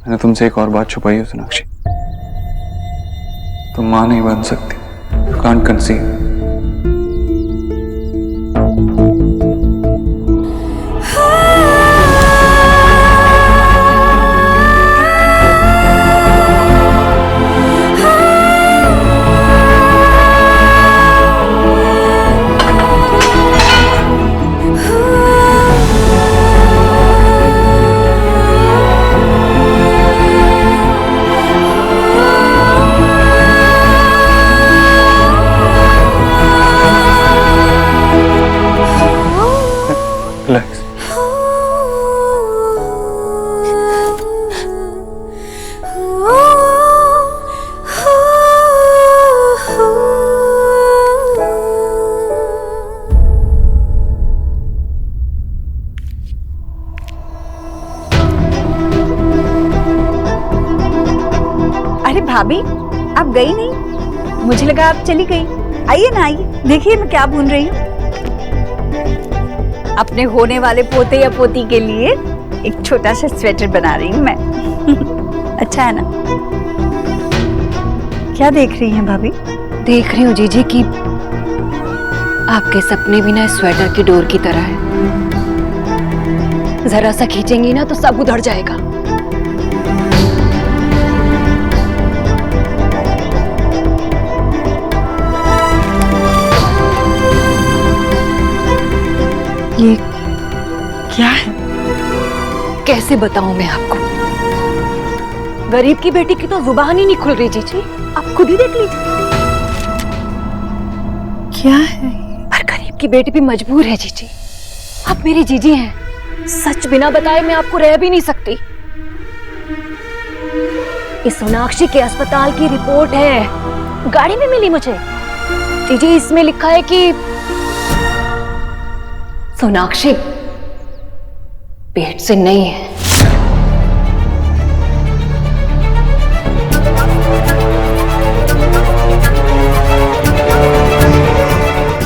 मैंने तुमसे एक और बात छुपाई है सोनाक्षी। तुम मां नहीं बन सकती। You can't conceive. Relax. अरे भाभी, आप गई नहीं? मुझे लगा आप चली गई। आइए ना, आइए, देखिए मैं क्या भून रही हूँ। अपने होने वाले पोते या पोती के लिए एक छोटा सा स्वेटर बना रही हूँ मैं। अच्छा है ना? क्या देख रही हैं भाभी? देख रही हूँ जीजी कि आपके सपने भी ना स्वेटर की डोर की तरह है। जरा सा खींचेंगी ना तो सब उधड़ जाएगा। ये क्या है? कैसे बताऊं मैं आपको? गरीब की बेटी की तो जुबान ही नहीं खुल रही जीजी। आप खुद ही देख लीजिए। क्या है? पर गरीब की बेटी भी मजबूर है जीजी। आप मेरी जीजी हैं। सच बिना बताए मैं आपको रह भी नहीं सकती। इस सोनाक्षी के अस्पताल की रिपोर्ट है, गाड़ी में मिली मुझे। जीजी इसमें लिखा है कि सोनाक्षी पेट से नहीं है।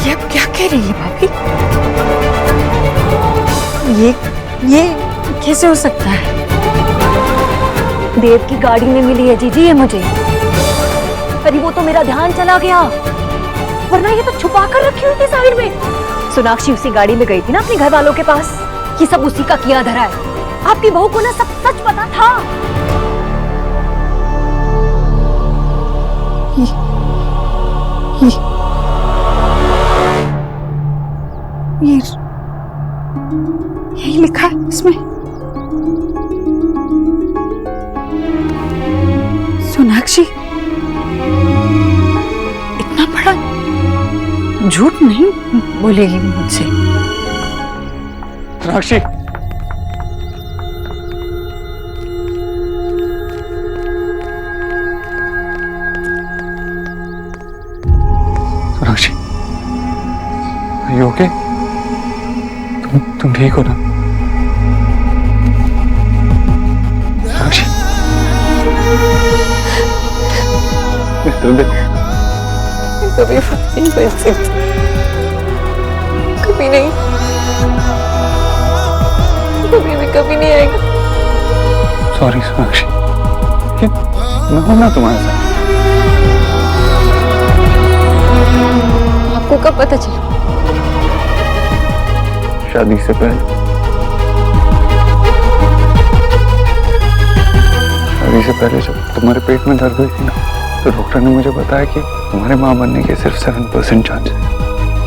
ये अब क्या कह रही है भाभी? ये कैसे हो सकता है? देव की गाड़ी में मिली है जीजी ये मुझे। अरे वो तो मेरा ध्यान चला गया, वरना ये तो छुपा कर रखी हुई थी साइड में। सोनाक्षी उसी गाड़ी में गई थी ना अपने घर वालों के पास। ये सब उसी का किया धरा है। आपकी बहू को ना सब सच पता था। ये यही लिखा है इसमें। सोनाक्षी इतना बड़ा झूठ नहीं बोलेगी मुझसे। Sonakshi, Sonakshi, are you okay? तुम ठीक हो ना? सोनाक्षी, कभी नहीं बन सकती, कभी नहीं, कभी नहीं आएगा। सॉरी सोनाक्षी, मैं हूं ना तुम्हारे साथ। आपको कब पता चला? शादी से पहले। शादी से पहले जब तुम्हारे पेट में दर्द हुई थी ना, तो डॉक्टर ने मुझे बताया कि तुम्हारे मां बनने के सिर्फ 7% चांस है।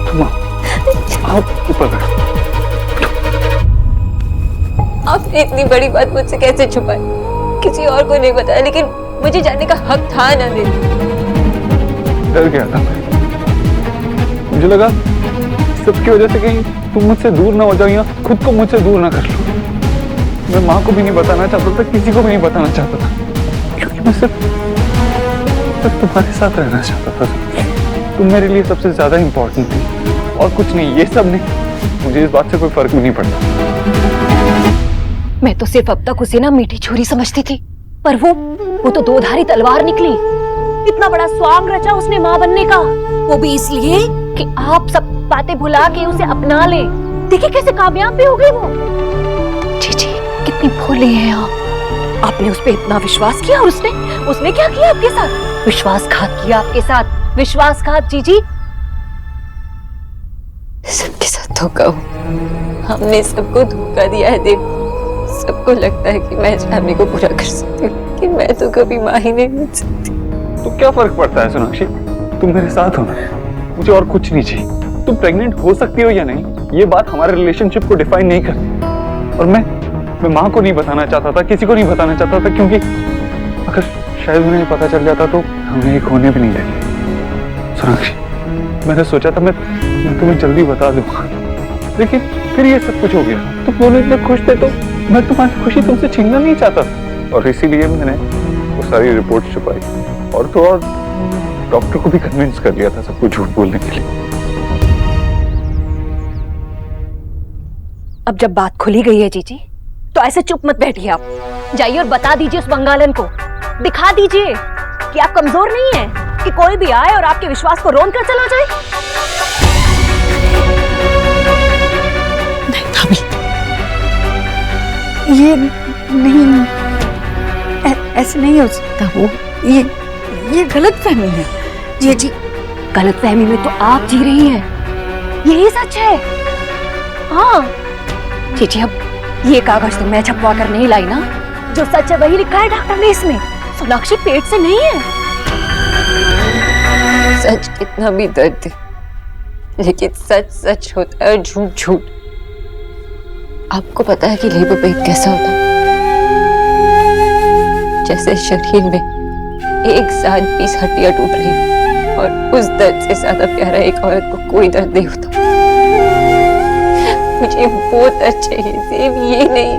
तुम आओ ऊपर बैठो। आपने इतनी बड़ी बात मुझसे कैसे छुपाई? किसी और को नहीं बताया, लेकिन मुझे जानने का हक था ना दे। डर गया था मैं। मुझे लगा सबकी वजह से कहीं तुम मुझसे दूर ना हो जाओ या खुद को मुझसे दूर ना कर लो। मैं माँ को भी नहीं बताना चाहता था, किसी को भी नहीं बताना चाहता था, क्योंकि मैं सिर्फ तुम्हारे साथ रहना चाहता था। तुम मेरे लिए सबसे ज्यादा इंपॉर्टेंट थी और कुछ नहीं। ये सब नहीं, मुझे इस बात से कोई फर्क भी नहीं पड़ता। मैं तो सिर्फ अब तक उसे ना मीठी छुरी समझती थी, पर वो तो दोधारी तलवार निकली। इतना बड़ा स्वांग रचा उसने माँ बनने का, वो भी इसलिए कि आप सब बातें भुला के उसे अपना ले। देखिए कैसे कामयाब भी हो गई वो। जी कितनी भोली हैं आप। आपने उस पे इतना विश्वास किया और उसने क्या किया आपके साथ? विश्वासघात किया आपके साथ, विश्वासघात जीजी। सबके साथ धोखा हो, हमने सबको धोखा दिया है देव। सबको लगता है कि मैं चाहने को पूरा कर सकती हूँ, कि मैं तो कभी माँ ही नहीं बन सकती। तो क्या फर्क पड़ता है सोनाक्षी, तुम मेरे साथ हो ना, मुझे और कुछ नहीं चाहिए। तुम प्रेग्नेंट हो सकती हो या नहीं, ये बात हमारे रिलेशनशिप को डिफाइन नहीं करती। और मैं माँ को नहीं बताना चाहता था, किसी को नहीं बताना चाहता था, क्योंकि अगर शायद उन्हें पता चल जाता तो हमें एक होने भी नहीं देते। सोनाक्षी, मैंने सोचा था मैं तुम्हें जल्दी बता दूंगा, लेकिन फिर ये सब कुछ हो गया। तुम दोनों इतने खुश थे तो मैं तुम्हारी खुशी तुमसे छीनना नहीं चाहता था, और इसीलिए मैंने वो सारी रिपोर्ट छुपाई और तो और डॉक्टर को भी कन्विंस कर लिया था सबको झूठ बोलने के लिए। अब जब बात खुली गई है जीजी, तो ऐसे चुप मत बैठिए आप। जाइए और बता दीजिए उस बंगालन को, दिखा दीजिए कि आप कमजोर नहीं हैं, कि कोई भी आए और आपके विश्वास को रोन कर चला जाए। नहीं भाभी, ये नहीं, ऐसे नहीं हो सकता। वो ये गलतफहमी है। जीजी, गलतफहमी में तो आप जी रही हैं, यही सच है। हाँ जीजी, अब ये कागज तो मैं छपवा कर नहीं लाई ना, जो सच है वही लिखा है डॉक्टर ने इसमें। सोनाक्षी पेट से नहीं है। सच कितना भी दर्द है, लेकिन सच सच होता है, झूठ झूठ। आपको पता है कि लेबर पेन कैसा होता है? जैसे शरीर में एक साथ 20 हड्डियां टूट रही हो, और उस दर्द से ज्यादा प्यारा एक औरत को कोई दर्द नहीं होता। मुझे वो दर्द चाहिए देव, ये नहीं।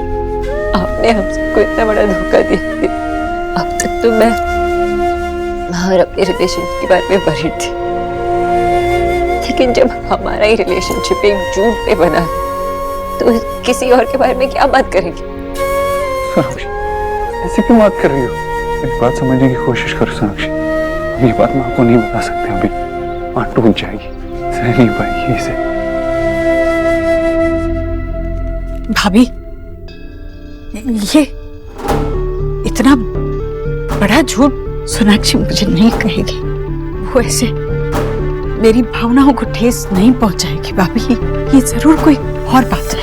आपने हम सबको इतना बड़ा धोखा दिया। अब तक तो मैं और अपने रिलेशनशिप के बारे में वरीड थी, लेकिन जब हमारा ही रिलेशनशिप एक झूठ पे बना तो किसी और के बारे में क्या बात करेंगे? ऐसी क्यों बात कर रही हो? मेरी बात समझने की कोशिश करो सोनाक्षी। हम ये बात माँ को नहीं बता सकते, अभी माँ टूट जाएगी, सह नहीं पाएगी इसे। भाभी, ये इतना बड़ा झूठ सोनाक्षी मुझे नहीं कहेगी। वो ऐसे मेरी भावनाओं को ठेस नहीं पहुंचाएगी। भाभी, ये जरूर कोई और बात है,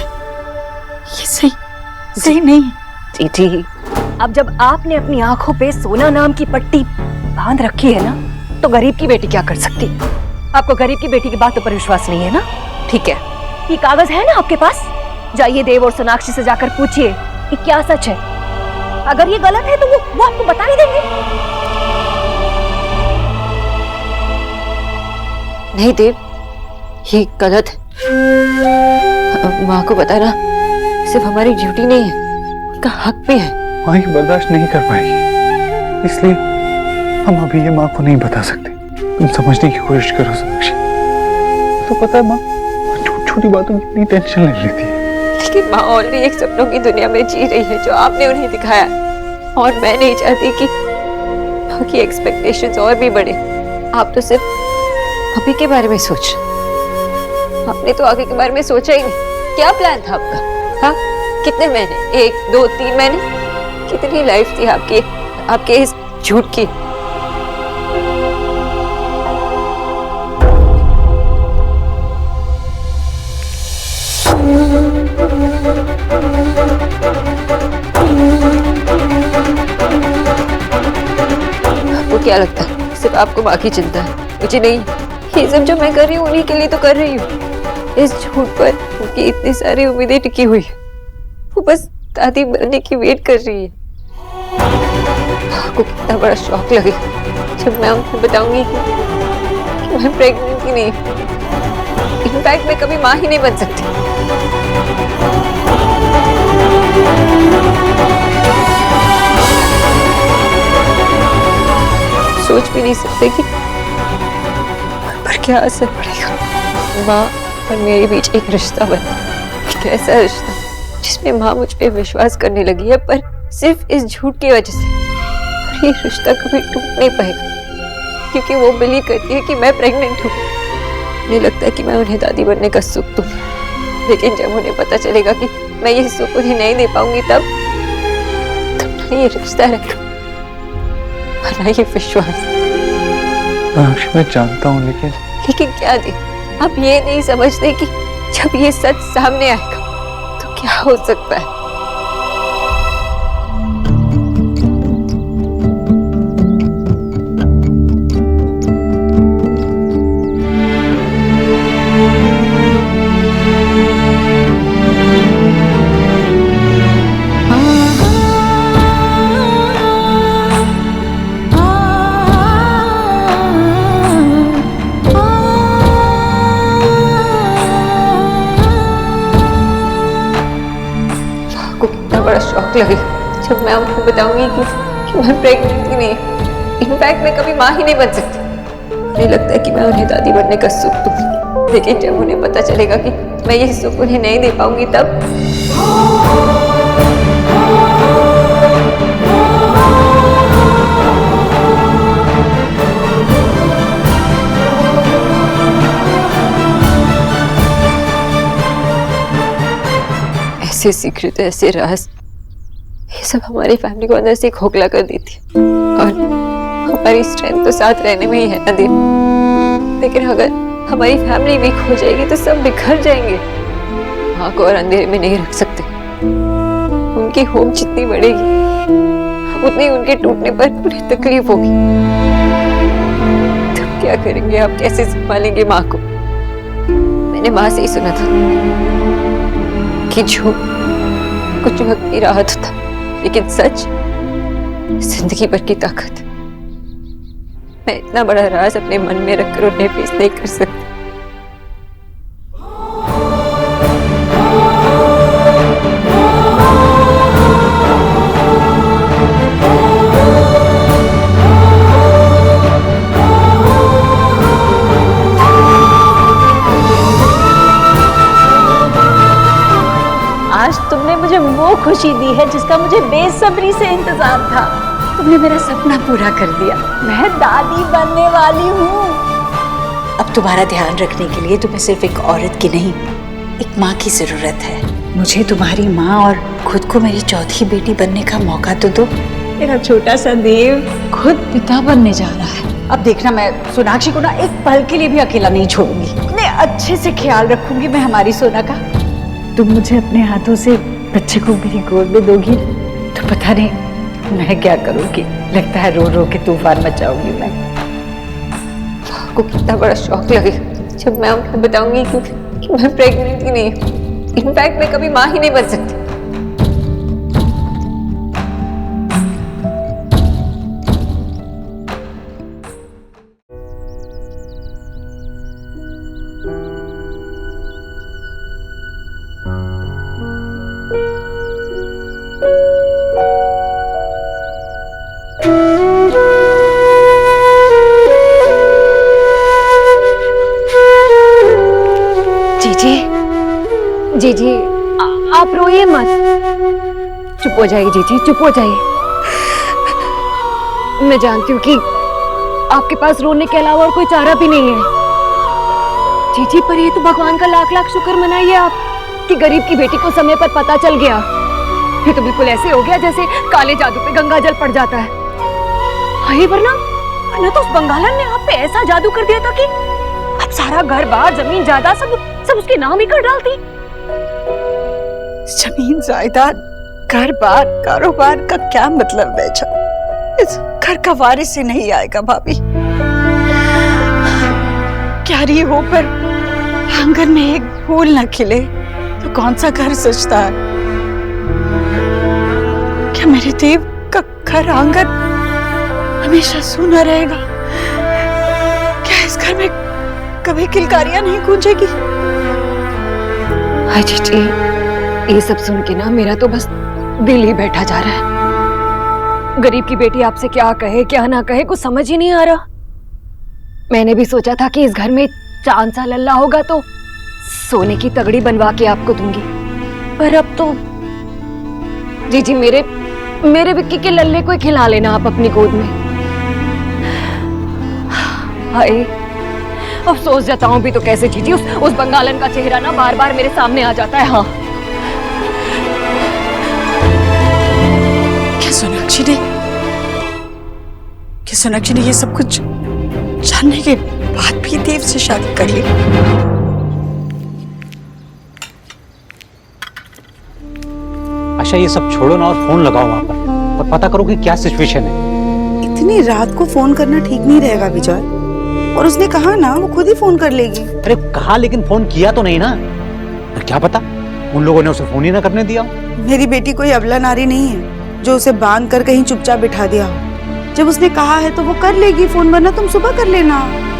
ये सही नहीं है। जीजी, अब जब आपने अपनी आंखों पे सोना नाम की पट्टी बांध रखी है ना, तो गरीब की बेटी क्या कर सकती? आपको गरीब की बेटी की बातों पर विश्वास नहीं है ना? ठीक है, ये कागज है ना आपके पास, जाइए देव और सोनाक्षी से जाकर पूछिए कि क्या सच है। अगर ये गलत है तो वो आपको बता ही देंगे। नहीं देव, ये गलत है। माँ को बताना सिर्फ हमारी ड्यूटी नहीं है, उनका हक भी है। माँ ये बर्दाश्त नहीं कर पाएगी, इसलिए हम अभी ये माँ को नहीं बता सकते। तुम समझने की कोशिश करो सोनाक्षी। तो पता है माँ छोटी छोटी बातों की इतनी टेंशन ले लेती है। लेकिन माँ ऑलरेडी एक सपनों की दुनिया में जी रही है जो आपने उन्हें दिखाया, और मैं नहीं चाहती कि माँ की एक्सपेक्टेशंस और भी बढ़े। आप तो सिर्फ अभी के बारे में सोच, आपने तो आगे के बारे में सोचा ही नहीं। क्या प्लान था आपका? हाँ, कितने महीने? 1, 2, 3 महीने? कितनी लाइफ थी आपके इस झूठ की? आपको क्या लगता है सिर्फ आपको माँ की चिंता है? मुझे नहीं। ये सब जो मैं कर रही हूँ उन्हीं के लिए तो कर रही हूँ। इस झूठ पर उनकी इतनी सारी उम्मीदें टिकी हुई है, वो बस दादी बनने की वेट कर रही है। आपको कितना बड़ा शौक लगेगा जब मैं उनको बताऊंगी कि मैं प्रेग्नेंट ही नहीं, इनफैक्ट मैं कभी माँ ही नहीं बन सकती। सोच भी नहीं सकते कि पर क्या असर पड़ेगा। माँ और मेरे बीच एक रिश्ता बना, एक ऐसा रिश्ता जिसमें माँ मुझ पे विश्वास करने लगी है, पर सिर्फ इस झूठ की वजह से। और ये रिश्ता कभी टूट नहीं पाएगा, क्योंकि वो बिलीव करती है कि मैं प्रेग्नेंट हूँ। मुझे लगता है कि मैं उन्हें दादी बनने का सुख दूंगी, लेकिन जब उन्हें पता चलेगा कि मैं ये सुख उन्हें नहीं दे पाऊंगी, तब ये रिश्ता रहेगा, वरना ये विश्वास। मीनाक्षी मैं जानता हूँ, लेकिन क्या दी, आप ये नहीं समझते कि जब ये सच सामने आएगा तो क्या हो सकता है। बड़ा शौक लगेगा जब मैं आपको बताऊंगी कि मैं प्रेग्नेंट ही नहीं, इनफैक्ट मैं कभी माँ ही नहीं बन सकती। मुझे लगता है कि मैं उन्हें दादी बनने का सुख दूंगी, लेकिन जब उन्हें पता चलेगा कि मैं ये सुख उन्हें नहीं दे पाऊंगी तब ऐसे सीक्रेट, ऐसे राज, ये सब हमारी फैमिली को अंदर से खोखला कर देती है। और हमारी स्ट्रेंथ तो साथ रहने में ही है ना देव, लेकिन अगर हमारी फैमिली वीक हो जाएगी तो सब बिखर जाएंगे। माँ को और अंधेरे में नहीं रख सकते। उनकी होप जितनी बढ़ेगी उतनी उनके टूटने पर उन्हें तकलीफ होगी। तब क्या करेंगे आप, कैसे संभालेंगे माँ को? मैंने माँ से ही सुना था कि जो कुछ वक्त की राहत होता, लेकिन सच जिंदगी भर की ताकत। मैं इतना बड़ा राज अपने मन में रखकर उन्हें पेश नहीं कर सकती। आज तुमने मुझे वो खुशी दी है जिसका मुझे बेसब्री से इंतजार था। तुमने मेरा सपना पूरा कर दिया। मैं दादी बनने वाली हूँ। अब तुम्हारा ध्यान रखने के लिए तुम्हें सिर्फ एक औरत की नहीं, एक माँ की जरूरत है। मुझे तुम्हारी माँ और खुद को मेरी चौथी बेटी बनने का मौका तो दो। मेरा छोटा सा देव खुद पिता बनने जा रहा है। अब देखना, मैं सोनाक्षी को ना एक पल के लिए भी अकेला नहीं छोड़ूंगी। मैं अच्छे से ख्याल रखूंगी मैं हमारी सोना का। तुम मुझे अपने हाथों से बच्चे को मेरी गोद में दोगी तो पता नहीं मैं क्या करूंगी। लगता है रो रो के तूफान मचाऊंगी मैं। आपको कितना बड़ा शौक लगेगा जब मैं आपको बताऊंगी कि मैं प्रेग्नेंट ही नहीं हूँ, इनफैक्ट मैं कभी माँ ही नहीं बन सकती। जी आप रोइए मत, चुप हो जाइए जीजी, चुप हो जाइए। मैं जानती हूँ कि आपके पास रोने के अलावा और कोई चारा भी नहीं है जीजी, पर ये तो भगवान का लाख लाख शुक्र मनाइए आप कि गरीब की बेटी को समय पर पता चल गया। ये तो बिल्कुल ऐसे हो गया जैसे काले जादू पे गंगा जल पड़ जाता है। हाँ, वरना तो उस बंगालन ने आप पे ऐसा जादू कर दिया था कि अब सारा घर बार जमीन जायदाद सब उसके नाम ही कर डालती। जमीन जायदाद घर बार कारोबार का क्या मतलब बेचा? इस घर का वारिस ही नहीं आएगा भाभी। क्यारी हो पर आंगन में एक फूल न खिले तो कौन सा घर सजता है? क्या मेरे देव का घर आंगन हमेशा सूना रहेगा? क्या इस घर में कभी किलकारियां नहीं गूंजेगी? हाँ जी, ये सब सुन के ना मेरा तो बस दिल ही बैठा जा रहा है। गरीब की बेटी आपसे क्या कहे क्या ना कहे कुछ समझ ही नहीं आ रहा। मैंने भी सोचा था कि इस घर में चांद सा लल्ला होगा तो सोने की तगड़ी बनवा के आपको दूंगी, पर अब तो जी मेरे विक्की के लल्ले को खिला लेना आप अपनी गोद में। हाय, अफसोस जताऊं भी तो कैसे जीजी, उस बंगालन का चेहरा ना बार बार मेरे सामने आ जाता है। हाँ क्या सुना? सोनाक्षी ने ये सब कुछ जानने के बाद भी देव से शादी कर ली। अच्छा ये सब छोड़ो ना और फोन लगाओ वहां पर और पता करो कि क्या सिचुएशन है। इतनी रात को फोन करना ठीक नहीं रहेगा विजय। और उसने कहा ना वो खुद ही फोन कर लेगी। अरे कहा लेकिन फोन किया तो नहीं ना। तो क्या पता उन लोगों ने उसे फोन ही ना करने दिया। मेरी बेटी कोई अबला नारी नहीं है जो उसे बांध कर कहीं चुपचाप बिठा दिया। जब उसने कहा है तो वो कर लेगी फोन, वरना तुम सुबह कर लेना।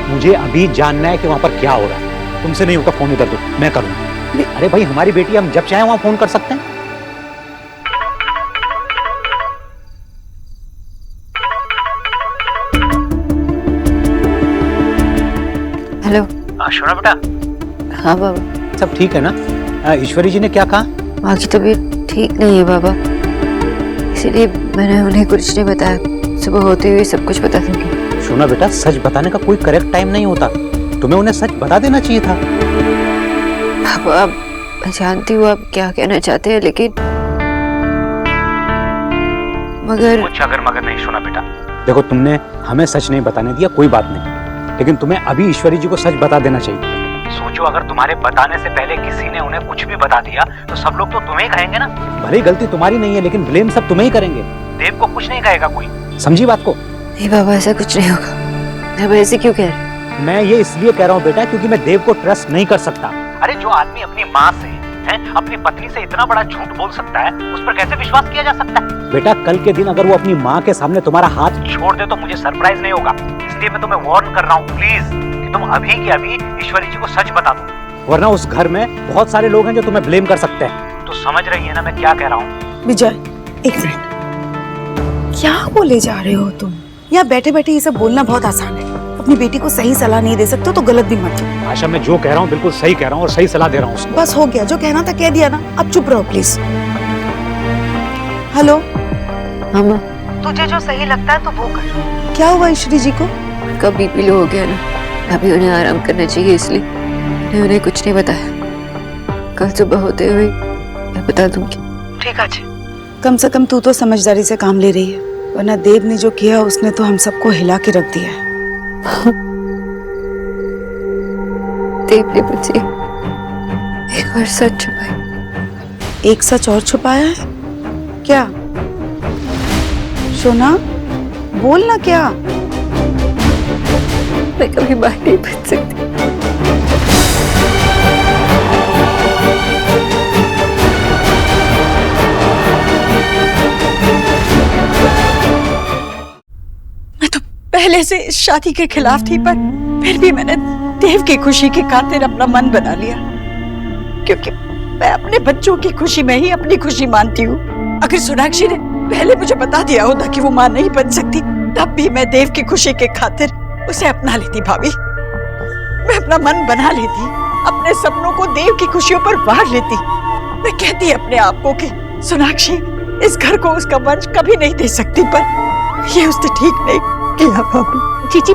मुझे अभी जानना है कि वहां पर क्या हो रहा है। तुमसे नहीं होगा, फोन इधर दो, मैं करूंगा। अरे भाई हमारी बेटी, हम जब चाहे वहां फोन कर सकते हैं। हेलो। शोना बेटा। हाँ बाबा। सब ठीक है ना? ईश्वरी जी ने क्या कहा? माँ की तबीयत ठीक नहीं है बाबा, इसीलिए मैंने उन्हें कुछ नहीं बताया। सुबह होते हुए सब कुछ बता दूंगी। शोना बेटा, सच बताने का कोई करेक्ट टाइम नहीं होता। तुम्हें उन्हें सच बता देना चाहिए था। बाबा मैं जानती हूँ आप क्या कहना चाहते हैं, लेकिन मगर कुछ अगर मगर नहीं। शोना बेटा, देखो तुमने हमें सच नहीं बताने दिया, कोई बात नहीं, लेकिन तुम्हें अभी ईश्वरी जी को सच बता देना चाहिए। सोचो अगर तुम्हारे बताने से पहले किसी ने उन्हें कुछ भी बता दिया तो सब लोग तो तुम्हें कहेंगे ना। भले गलती तुम्हारी नहीं है, लेकिन ब्लेम सब तुम्हें ही करेंगे। देव को कुछ नहीं कहेगा कोई। समझी बात को? नहीं बाबा, ऐसा कुछ नहीं होगा। अब ऐसे क्यों कह रहे? मैं ये इसलिए कह रहा हूँ बेटा क्योंकि मैं देव को ट्रस्ट नहीं कर सकता। अरे जो आदमी अपनी माँ से अपनी पत्नी से इतना बड़ा झूठ बोल सकता है, उस पर कैसे विश्वास किया जा सकता है? बेटा कल के दिन अगर वो अपनी माँ के सामने तुम्हारा हाथ छोड़ दे तो मुझे सरप्राइज नहीं होगा। इसलिए मैं तुम्हें वार्न कर रहा हूँ प्लीज कि तुम अभी के अभी ईश्वरी जी को सच बता दो, वरना उस घर में बहुत सारे लोग हैं जो तुम्हें ब्लेम कर सकते हैं। तो समझ रही है ना मैं क्या कह रहा हूँ? विजय एक मिनट, क्या बोले जा रहे हो तुम? यहाँ बैठे बैठे ये सब बोलना बहुत आसान है। अपनी बेटी को सही सलाह नहीं दे सकते तो गलत भी मत दो। आशा, मैं जो कह रहा हूँ बिल्कुल सही कह रहा हूँ और सही सलाह दे रहा हूँ उसको। बस हो गया, जो कहना था कह दिया ना, अब चुप रहो प्लीज। हेलो। हाँ माँ। तुझे जो सही लगता है तो वो कर। क्या हुआ ईश्वरी जी को? उनका बीपी लो हो गया ना, अभी उन्हें आराम करना चाहिए, इसलिए मैंने उन्हें कुछ नहीं बताया। कल सुबह होते हुए मैं बता दूंगी। ठीक है। कम से कम तू तो समझदारी से काम ले रही है, वरना देव ने जो किया उसने तो हम सबको हिला के रख दिया है। देव ने मुझसे एक और सच छुपाया। एक सच और छुपाया है? क्या? शोना बोल ना, क्या? मैं कभी मां नहीं बन सकती। मैं तो पहले से इस शादी के खिलाफ थी, पर फिर भी मैंने देव की खुशी की खातिर अपना मन बना लिया, क्योंकि मैं अपने बच्चों की खुशी में ही अपनी खुशी मानती हूँ। अगर सोनाक्षी ने पहले मुझे बता दिया होता कि वो मां नहीं बन सकती, तब भी मैं देव की खुशी के खातिर उसे अपना लेती। भाभी, मैं अपना मन बना लेती, अपने सपनों को देव की खुशियों पर वार लेती। मैं कहती अपने आप को कि सोनाक्षी इस घर को उसका वंश कभी नहीं दे सकती, पर ये उसने ठीक नहीं किया। भाभी चीची,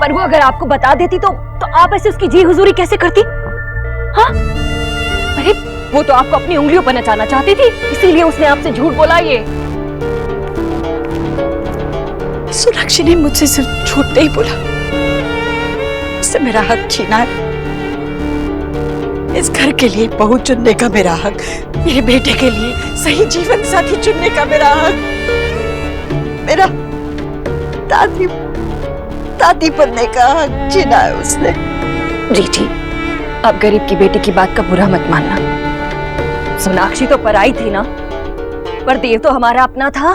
पर वो अगर आपको बता देती तो आप ऐसे उसकी जी हुजूरी कैसे करती? हाँ, अरे वो तो आपको अपनी उंगलियों पर नचाना चाहती थी, इसीलिए उसने आपसे झूठ बोला। ये सोनाक्षी ने मुझसे सिर्फ झूठ नहीं बोला, उससे मेरा हक छीना है। इस घर के लिए बहू चुनने का मेरा हक, मेरे बेटे के लिए सही जीवन साथी चुनने का मेरा हक, मेरा दादी बनने का हक छीना है उसने। जी, आप गरीब की बेटी की बात का बुरा मत मानना। सोनाक्षी तो पराई थी ना, पर देव तो हमारा अपना था।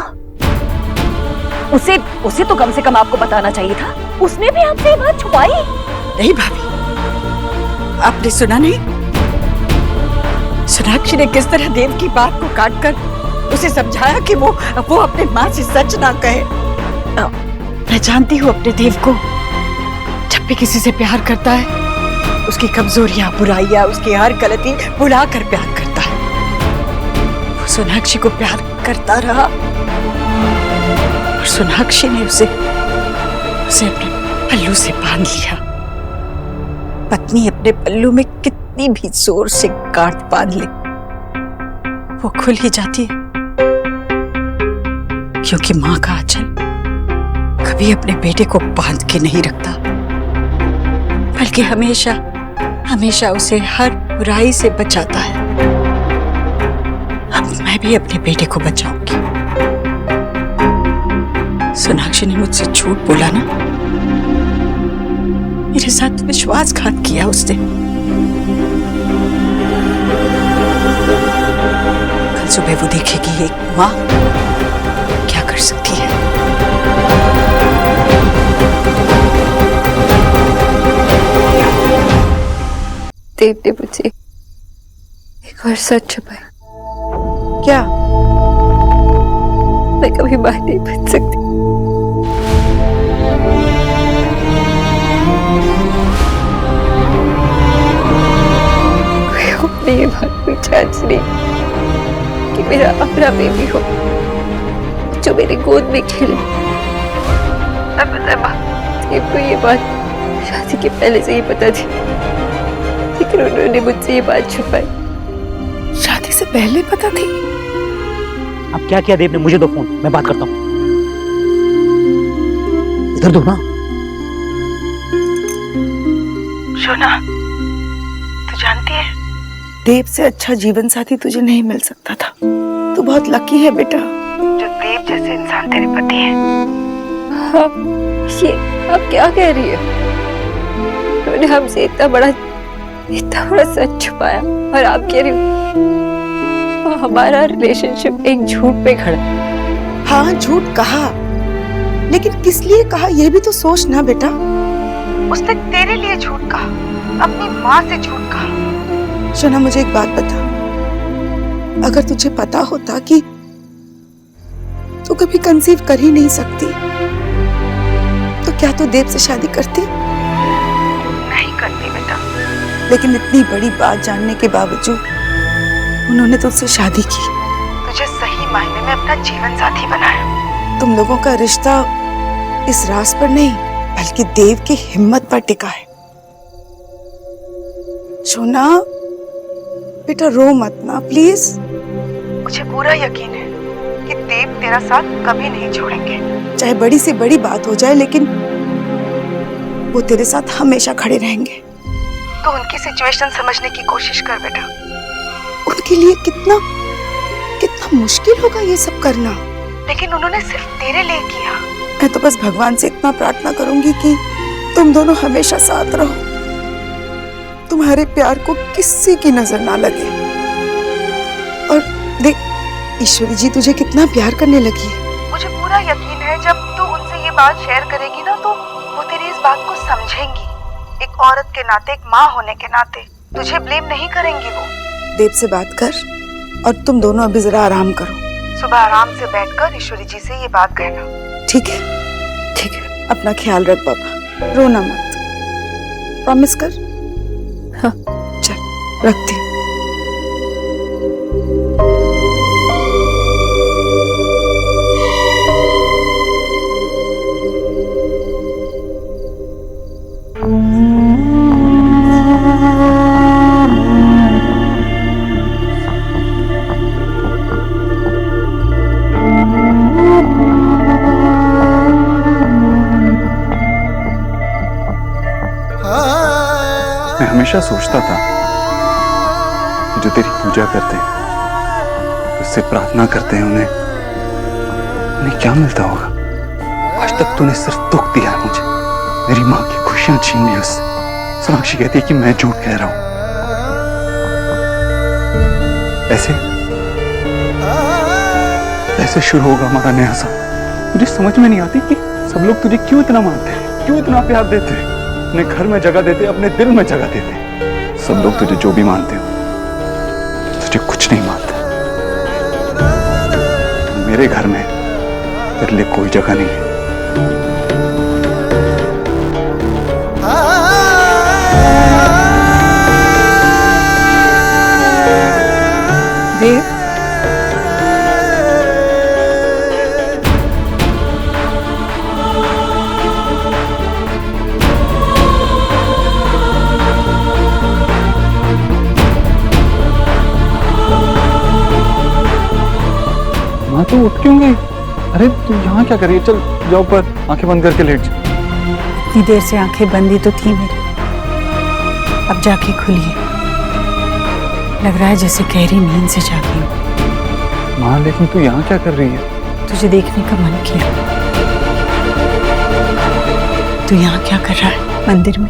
उसे तो कम से कम आपको बताना चाहिए था। उसने भी आपसे ये बात छुपाई? नहीं भाभी, आपने सुना नहीं? सोनाक्षी ने किस तरह देव की बात को काटकर उसे समझाया कि वो अपने माँ से सच ना कहे। मैं जानती हूँ अपने देव को, जब भी किसी से प्यार करता है उसकी कमजोरियां, बुराइयां, उसकी हर गलती भुलाकर प्यार करता है। वो सोनाक्षी को प्यार करता रहा और सोनाक्षी ने उसे अपने पल्लू से बांध लिया। पत्नी अपने पल्लू में कितनी भी जोर से गांठ बांध ले, वो खुल ही जाती है। क्योंकि माँ का आंचल कभी अपने बेटे को बांध के नहीं रखता, बल्कि हमेशा हमेशा उसे हर बुराई से बचाता है। अब मैं भी अपने बेटे को बचाऊंगी। सोनाक्षी ने मुझसे झूठ बोला ना, मेरे साथ विश्वासघात किया उसने। कल सुबह वो देखेगी एक माँ क्या कर सकती है। देव ने मुझसे एक और सच छुपाया। क्या? मैं कभी मां नहीं बन सकती। कोई अपनी ये बात कोई चांस नहीं कि मेरा अपना बेबी हो जो मेरे गोद में खेले। अब पता है मां, देव को ये बात शादी के पहले से ही पता थी, लेकिन उन्होंने मुझसे ये बात छुपाई। शादी से पहले पता थी? अब क्या किया देव ने? मुझे दो फोन, मैं बात करता हूँ। इधर दो ना। शोना, तू जानती है देव से अच्छा जीवन साथी तुझे नहीं मिल सकता था। तू बहुत लकी है बेटा, जो देव जैसे इंसान तेरे पति है। हाँ, ये आप क्या कह रही है? उन्होंने हमसे इतना बड़ा सच छुपाया और आप कह रही हो हमारा रिलेशनशिप एक झूठ पे खड़ा। हाँ, झूठ कहा, लेकिन किस लिए कहा ये भी तो सोच ना बेटा। उसने तेरे लिए झूठ कहा, अपनी माँ से झूठ कहा। शोना, मुझे एक बात बता, अगर तुझे पता होता कि तू कभी कंसीव कर ही नहीं सकती, तो क्या तू देव से शादी करती? नहीं करती बेटा। लेकिन इतनी बड़ी बात जानने के बावजूद उन्होंने तुझसे शादी की, तुझे सही मायने में अपना जीवन साथी बनाया। तुम लोगों का रिश्ता इस राज पर नहीं, बल्कि देव की हिम्मत पर टिका है। शोना बेटा, रो मत ना प्लीज। मुझे पूरा यकीन है कि देव तेरा साथ कभी नहीं छोड़ेंगे, चाहे बड़ी से बड़ी बात हो जाए, लेकिन वो तेरे साथ हमेशा खड़े रहेंगे। तो उनकी सिचुएशन समझने की कोशिश कर बेटा। उनके लिए कितना मुश्किल होगा ये सब करना, लेकिन उन्होंने सिर्फ तेरे लिए किया। मैं तो बस भगवान से इतना प्रार्थना करूंगी कि तुम दोनों हमेशा साथ रहो, तुम्हारे प्यार को किसी की नजर ना लगे। और देख, ईश्वरी जी तुझे कितना प्यार करने लगी है। मुझे पूरा यकीन है जब तू उनसे ये बात शेयर करेगी ना, तो वो तेरी इस बात को समझेंगी। एक औरत के नाते, एक माँ होने के नाते तुझे ब्लेम नहीं करेंगी वो। देव से बात कर और तुम दोनों अभी जरा आराम करो। सुबह आराम से बैठकर ईश्वरी जी से ये बात कहना, ठीक है? ठीक है। अपना ख्याल रख बाबा, रोना मत, प्रॉमिस कर। हाँ चल, रखती हूँ। मैं हमेशा सोचता था जो तेरी पूजा करते हैं, उससे प्रार्थना करते हैं, उन्हें क्या मिलता होगा। आज तक तूने सिर्फ दुख दिया है मुझे, मेरी माँ की खुशियां छीन ली उससे। सोनाक्षी कहती है कि मैं झूठ कह रहा हूं। ऐसे शुरू होगा हमारा नया साल। मुझे समझ में नहीं आती कि सब लोग तुझे क्यों इतना मानते हैं, क्यों इतना प्यार देते हैं, अपने घर में जगह देते, अपने दिल में जगह देते। सब लोग तुझे जो भी मानते हो, तुझे कुछ नहीं मानते। मेरे घर में तेरे लिए कोई जगह नहीं है। देव, माँ तो उठ क्यों गई? अरे तू यहाँ क्या कर रही है? चल जाओ पर आंखें बंद करके लेट जा। इतनी देर से आंखें बंदी तो थी मेरी, अब जाके खुली है। लग रहा है जैसे गहरी नींद से जागी हूँ। माँ लेकिन तू यहाँ क्या कर रही है? तुझे देखने का मन किया। तू यहाँ क्या कर रहा है मंदिर में?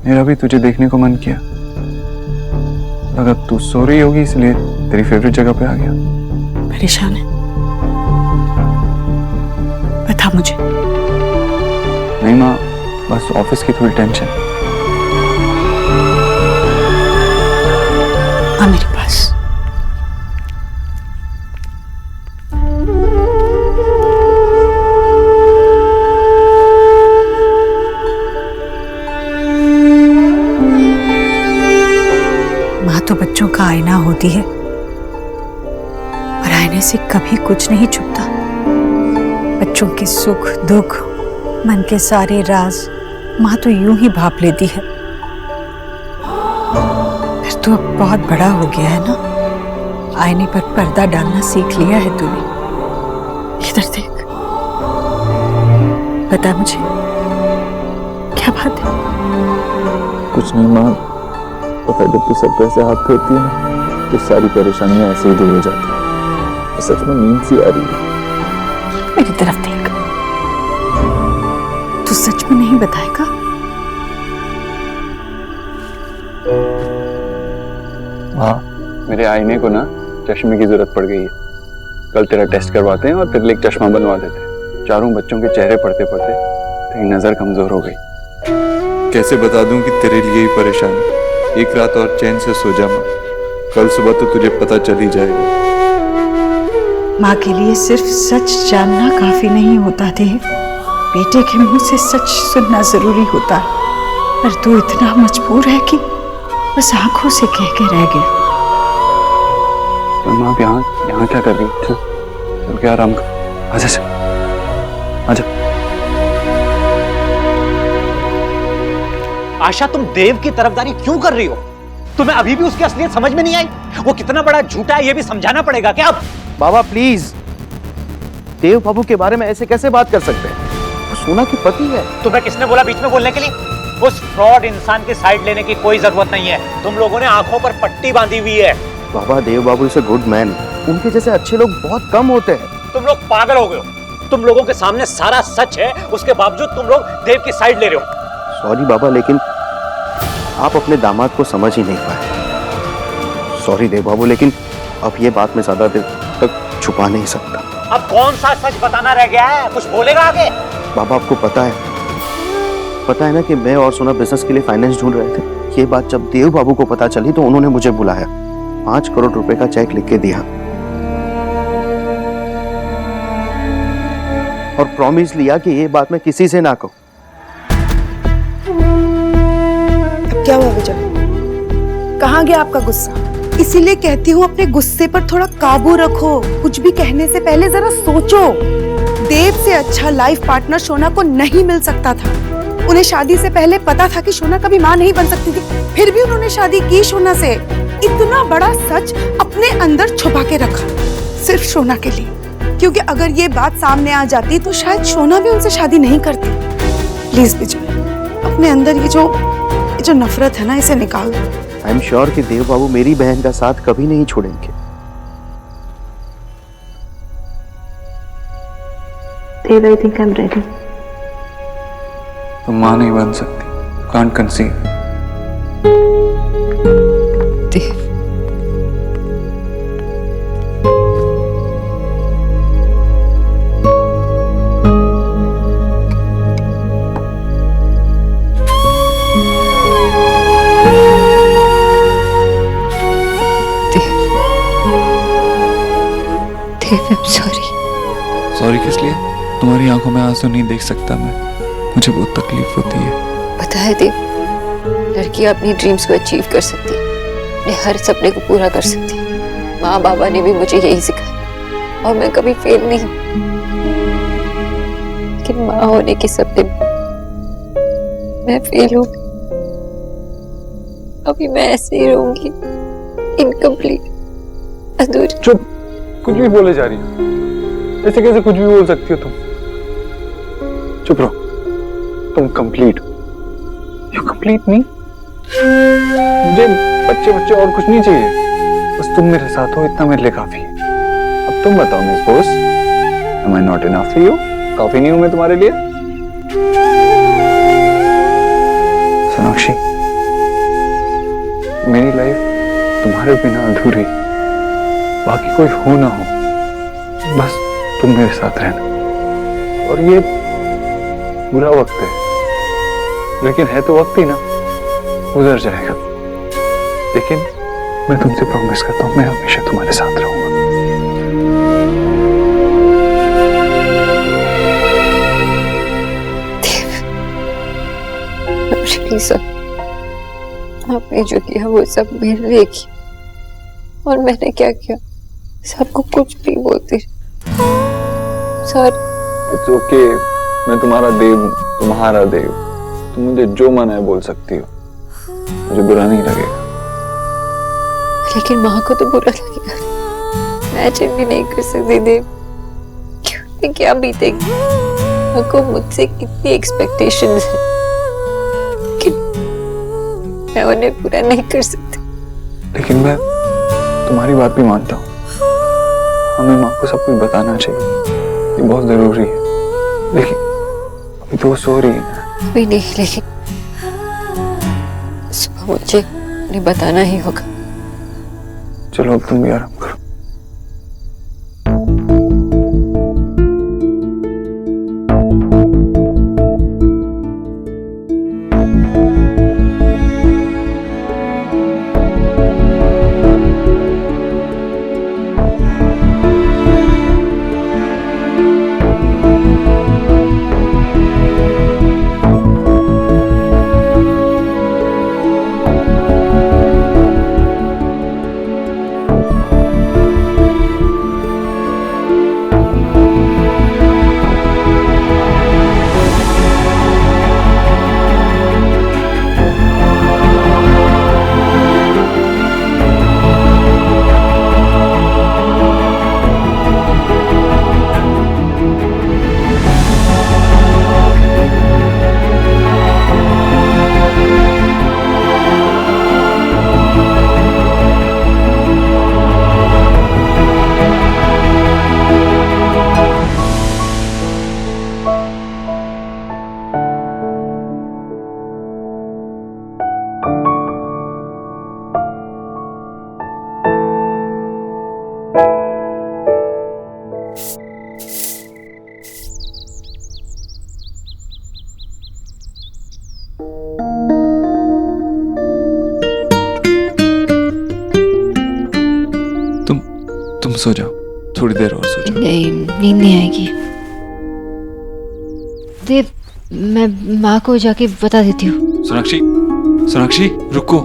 मेरा भी तुझे देखने को मन किया। लगा तू सो रही होगी इसलिए तेरी फेवरेट जगह पे आ गया। परेशान है? बता मुझे। नहीं माँ, बस ऑफिस की थोड़ी टेंशन। आ मेरे पास। माँ तो बच्चों का आईना होती है और आईने से कभी कुछ नहीं छुपता। बच्चों के सुख दुख, मन के सारे राज माँ तो यूं ही भाप लेती है। फिर तो अब बहुत बड़ा हो गया है ना, आईने पर पर्दा डालना सीख लिया है तूने। इधर देख, बता मुझे क्या बात है? कुछ नहीं माँ, पता जब तू सर पे ऐसे हाथ फेरती है ना तो सारी परेशानियां ऐसे ही दूर हो जाती है। सच में नींद सी आ रही है। मेरी तरफ देख, तू सच में नहीं बताएगा? हाँ, मेरे आईने को ना चश्मे की जरूरत पड़ गई है। कल तेरा टेस्ट करवाते हैं और तेरे लिए एक चश्मा बनवा देते हैं। चारों बच्चों के चेहरे पढ़ते पढ़ते तेरी नजर कमजोर हो गई। कैसे बता दूं कि तेरे लिए ही परेशानी। एक रात और चैन से सो जा माँ, कल सुबह तो तुझे पता चल ही जाएगा। माँ के लिए सिर्फ सच जानना काफी नहीं होता देव, बेटे के मुंह से सच सुनना जरूरी होता है। पर तू इतना मजबूर है कि बस आंखों से कह के रह गया। तो माँ यहाँ क्या कर रही है? चल के आराम कर। आजा चल, आजा। आशा, तुम देव की तरफदारी क्यों कर रही हो? तुम्हें अभी भी उसकी असलियत समझ में नहीं आई? वो कितना बड़ा झूठा है ये भी समझाना पड़ेगा क्या? बाबा प्लीज, देव बाबू के बारे में ऐसे कैसे बात कर सकते हैं? वो सोना की पति है। तुम्हें किसने बोला बीच में बोलने के लिए? उस फ्रॉड इंसान की साइड लेने की कोई जरूरत नहीं है। तुम लोगों ने आंखों पर पट्टी बांधी हुई है। बाबा, देव बाबू इज अ गुड मैन। उनके जैसे अच्छे लोग बहुत कम होते हैं। तुम लोग पागल हो गए हो। तुम लोगों के सामने सारा सच है, उसके बावजूद तुम लोग देव की साइड ले रहे हो। सॉरी बाबा, लेकिन आप अपने दामाद को समझ ही नहीं पाए। सॉरी देव बाबू, लेकिन अब ये बात मैं ज्यादा देर तक छुपा नहीं सकता। अब कौन सा सच बताना रह गया है? कुछ बोलेगा आगे? बाबा, आपको पता है ना कि मैं और सोना बिजनेस के लिए फाइनेंस ढूंढ रहे थे। ये बात जब देव बाबू को पता चली तो उन्होंने मुझे बुलाया, 5 करोड़ रुपए का चेक लिख के दिया और प्रॉमिस लिया कि ये बात मैं किसी से ना कहूं। अब क्या हुआ विजय? कहाँ गया आपका गुस्सा? इसीलिए कहती हूँ अपने गुस्से पर थोड़ा काबू रखो। कुछ भी कहने से पहले जरा सोचो। देव से अच्छा लाइफ पार्टनर सोना को नहीं मिल सकता था। उन्हें शादी से पहले पता था कि सोना कभी मां नहीं बन सकती थी, फिर भी उन्होंने शादी की सोना से। इतना बड़ा सच अपने अंदर छुपा के रखा सिर्फ सोना के लिए, क्योंकि अगर ये बात सामने आ जाती तो शायद सोना भी उनसे शादी नहीं करती। प्लीज विजय, अपने अंदर ये जो नफरत है ना, इसे निकाल दो। आई एम श्योर कि देव बाबू मेरी बहन का साथ कभी नहीं छोड़ेंगे। देव, I think I'm ready. तुम माँ नहीं बन सकती, can't conceive. Dev, I'm sorry. Sorry किस लिए? तुम्हारी आंखों में आंसू नहीं देख सकता मैं, मुझे बहुत तकलीफ होती है। पता है देव, लड़की अपनी ड्रीम्स को अचीव कर सकती है, अपने हर सपने को पूरा कर सकती है। माँ बाबा ने भी मुझे यही सिखाया और मैं कभी फेल नहीं। लेकिन माँ होने के सपने में मैं फेल हो गई। अभी मैं ऐसे ही रहूंगी, इनकम्प्लीट, अधूरी। चुप, कुछ भी बोले जा रही हो। ऐसे कैसे कुछ भी बोल सकती हो तुम? चुप रहो। तुम कंप्लीट हो। यू कंप्लीट मी। मुझे बच्चे बच्चे और कुछ नहीं चाहिए, बस तुम मेरे साथ हो, इतना मेरे लिए काफी है। अब तुम बताओ miss Bose, am I not enough for you? काफी नहीं हूं मैं तुम्हारे लिए? सोनाक्षी, मेरी लाइफ तुम्हारे बिना अधूरी, बाकी कोई हो ना हो, बस तुम मेरे साथ रहना। और ये बुरा वक्त है, लेकिन है तो वक्त ही ना, गुजर जाएगा। लेकिन मैं तुमसे प्रॉमिस करता हूं, मैं हमेशा तुम्हारे साथ रहूंगा। सर, आपने जो किया वो सब मेरे लिए किया, और मैंने क्या किया? सबको कुछ भी बोलती सर। इट्स ओके, मैं तुम्हारा देव हूं, तुम्हारा देव। तुम मुझे जो मन है बोल सकती हो, मुझे बुरा नहीं लगेगा। लेकिन माँ को तो बुरा लगेगा। इमेजिन भी नहीं कर सकती देव, क्यों क्या बीतेगी। माँ को मुझसे कितनी एक्सपेक्टेशंस है, मैं उन्हें पूरा नहीं कर सकती। लेकिन मैं तुम्हारी बात भी मानता हूँ, हमें माँ को सब कुछ बताना चाहिए, ये बहुत जरूरी है। लेकिन अभी तो वो सो रही है। अभी नहीं, लेकिन सुबह मुझे उन्हें बताना ही होगा। चलो अब तुम भी आराम करो। तुम सो जाओ, थोड़ी देर और सो जाओ। नहीं, नींद नहीं आएगी देव, मैं माँ को जाके बता देती हूँ। सोनाक्षी, सोनाक्षी रुको,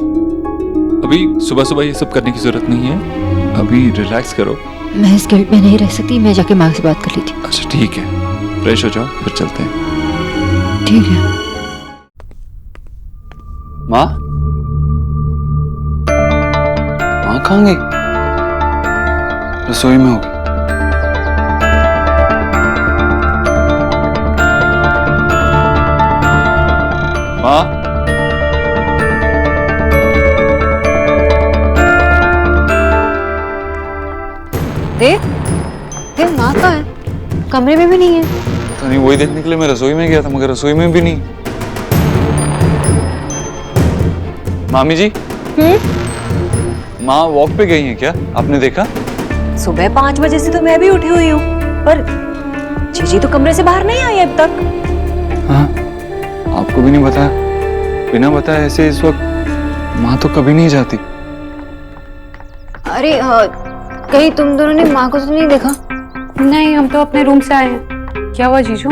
अभी सुबह सुबह ये सब करने की जरूरत नहीं है, अभी रिलैक्स करो। मैं इस गिल्ट में नहीं रह सकती, मैं जाके माँ से बात कर लेती हूँ। अच्छा ठीक है, फ्रेश हो जाओ फिर चलते हैं। ठीक है। माँ, माँ कहाँ गई? रसोई में होगी। माँ, देव माँ कहाँ है? कमरे में भी नहीं है। तो नहीं, वही देखने के लिए मैं रसोई में गया था, मगर रसोई में भी नहीं। मामी जी, माँ वॉक पे गई हैं क्या? आपने देखा? सुबह 5 बजे से तो मैं भी उठी हुई हूँ, पर जीजी तो कमरे से बाहर नहीं आई अब तक। हाँ, आपको भी नहीं बताया? बिना बताए ऐसे इस वक्त माँ तो कभी नहीं जाती। अरे कहीं तुम दोनों ने माँ को तो नहीं देखा? नहीं, हम तो अपने रूम से आए हैं। क्या हुआ जीजू?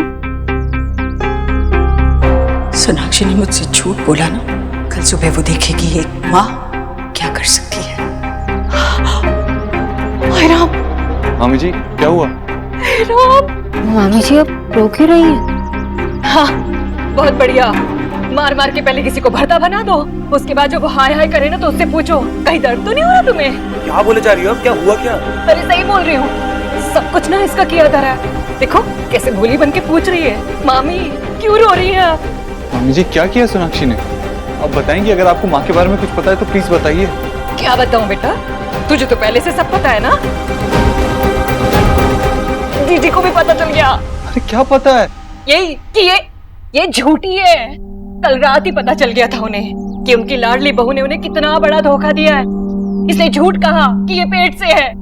सोनाक्षी ने मुझसे झूठ बोला ना, कल सुबह वो देखेगी एक माँ क्या कर सकती है। हाय राम, मामी जी क्या हुआ? राम, मामी जी अब रो क्यों रही है? हाँ, बहुत बढ़िया, मार मार के पहले किसी को भरता बना दो। उसके बाद जब वो हाय हाय करे ना तो उससे पूछो कहीं दर्द तो नहीं हो रहा तुम्हें। क्या बोले जा रही हो? क्या हुआ क्या? अरे सही बोल रही हूँ, सब कुछ ना इसका किया धरा है। देखो कैसे भोली बन के पूछ रही है, मामी क्यों रो रही है? मम्मी जी क्या किया सोनाक्षी ने? आप बताएंगी? अगर आपको माँ के बारे में कुछ पता है तो प्लीज बताइए। क्या बताऊं बेटा, तुझे तो पहले से सब पता है ना। दीदी को भी पता चल गया। अरे क्या पता है? यही कि ये झूठी है। कल रात ही पता चल गया था उन्हें कि उनकी लाडली बहू ने उन्हें कितना बड़ा धोखा दिया है, इसलिए झूठ कहा कि ये पेट से है।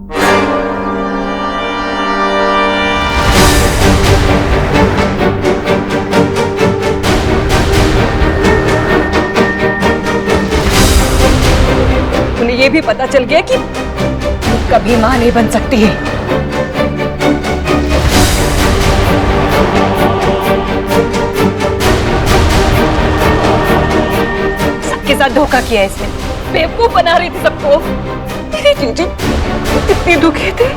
उन्हें ये भी पता चल गया कि कभी मां नहीं बन सकती है। सबके साथ धोखा किया है इसने, बेवकूफ बना रही थी सबको। तेरी जीजी कितनी दुखी थी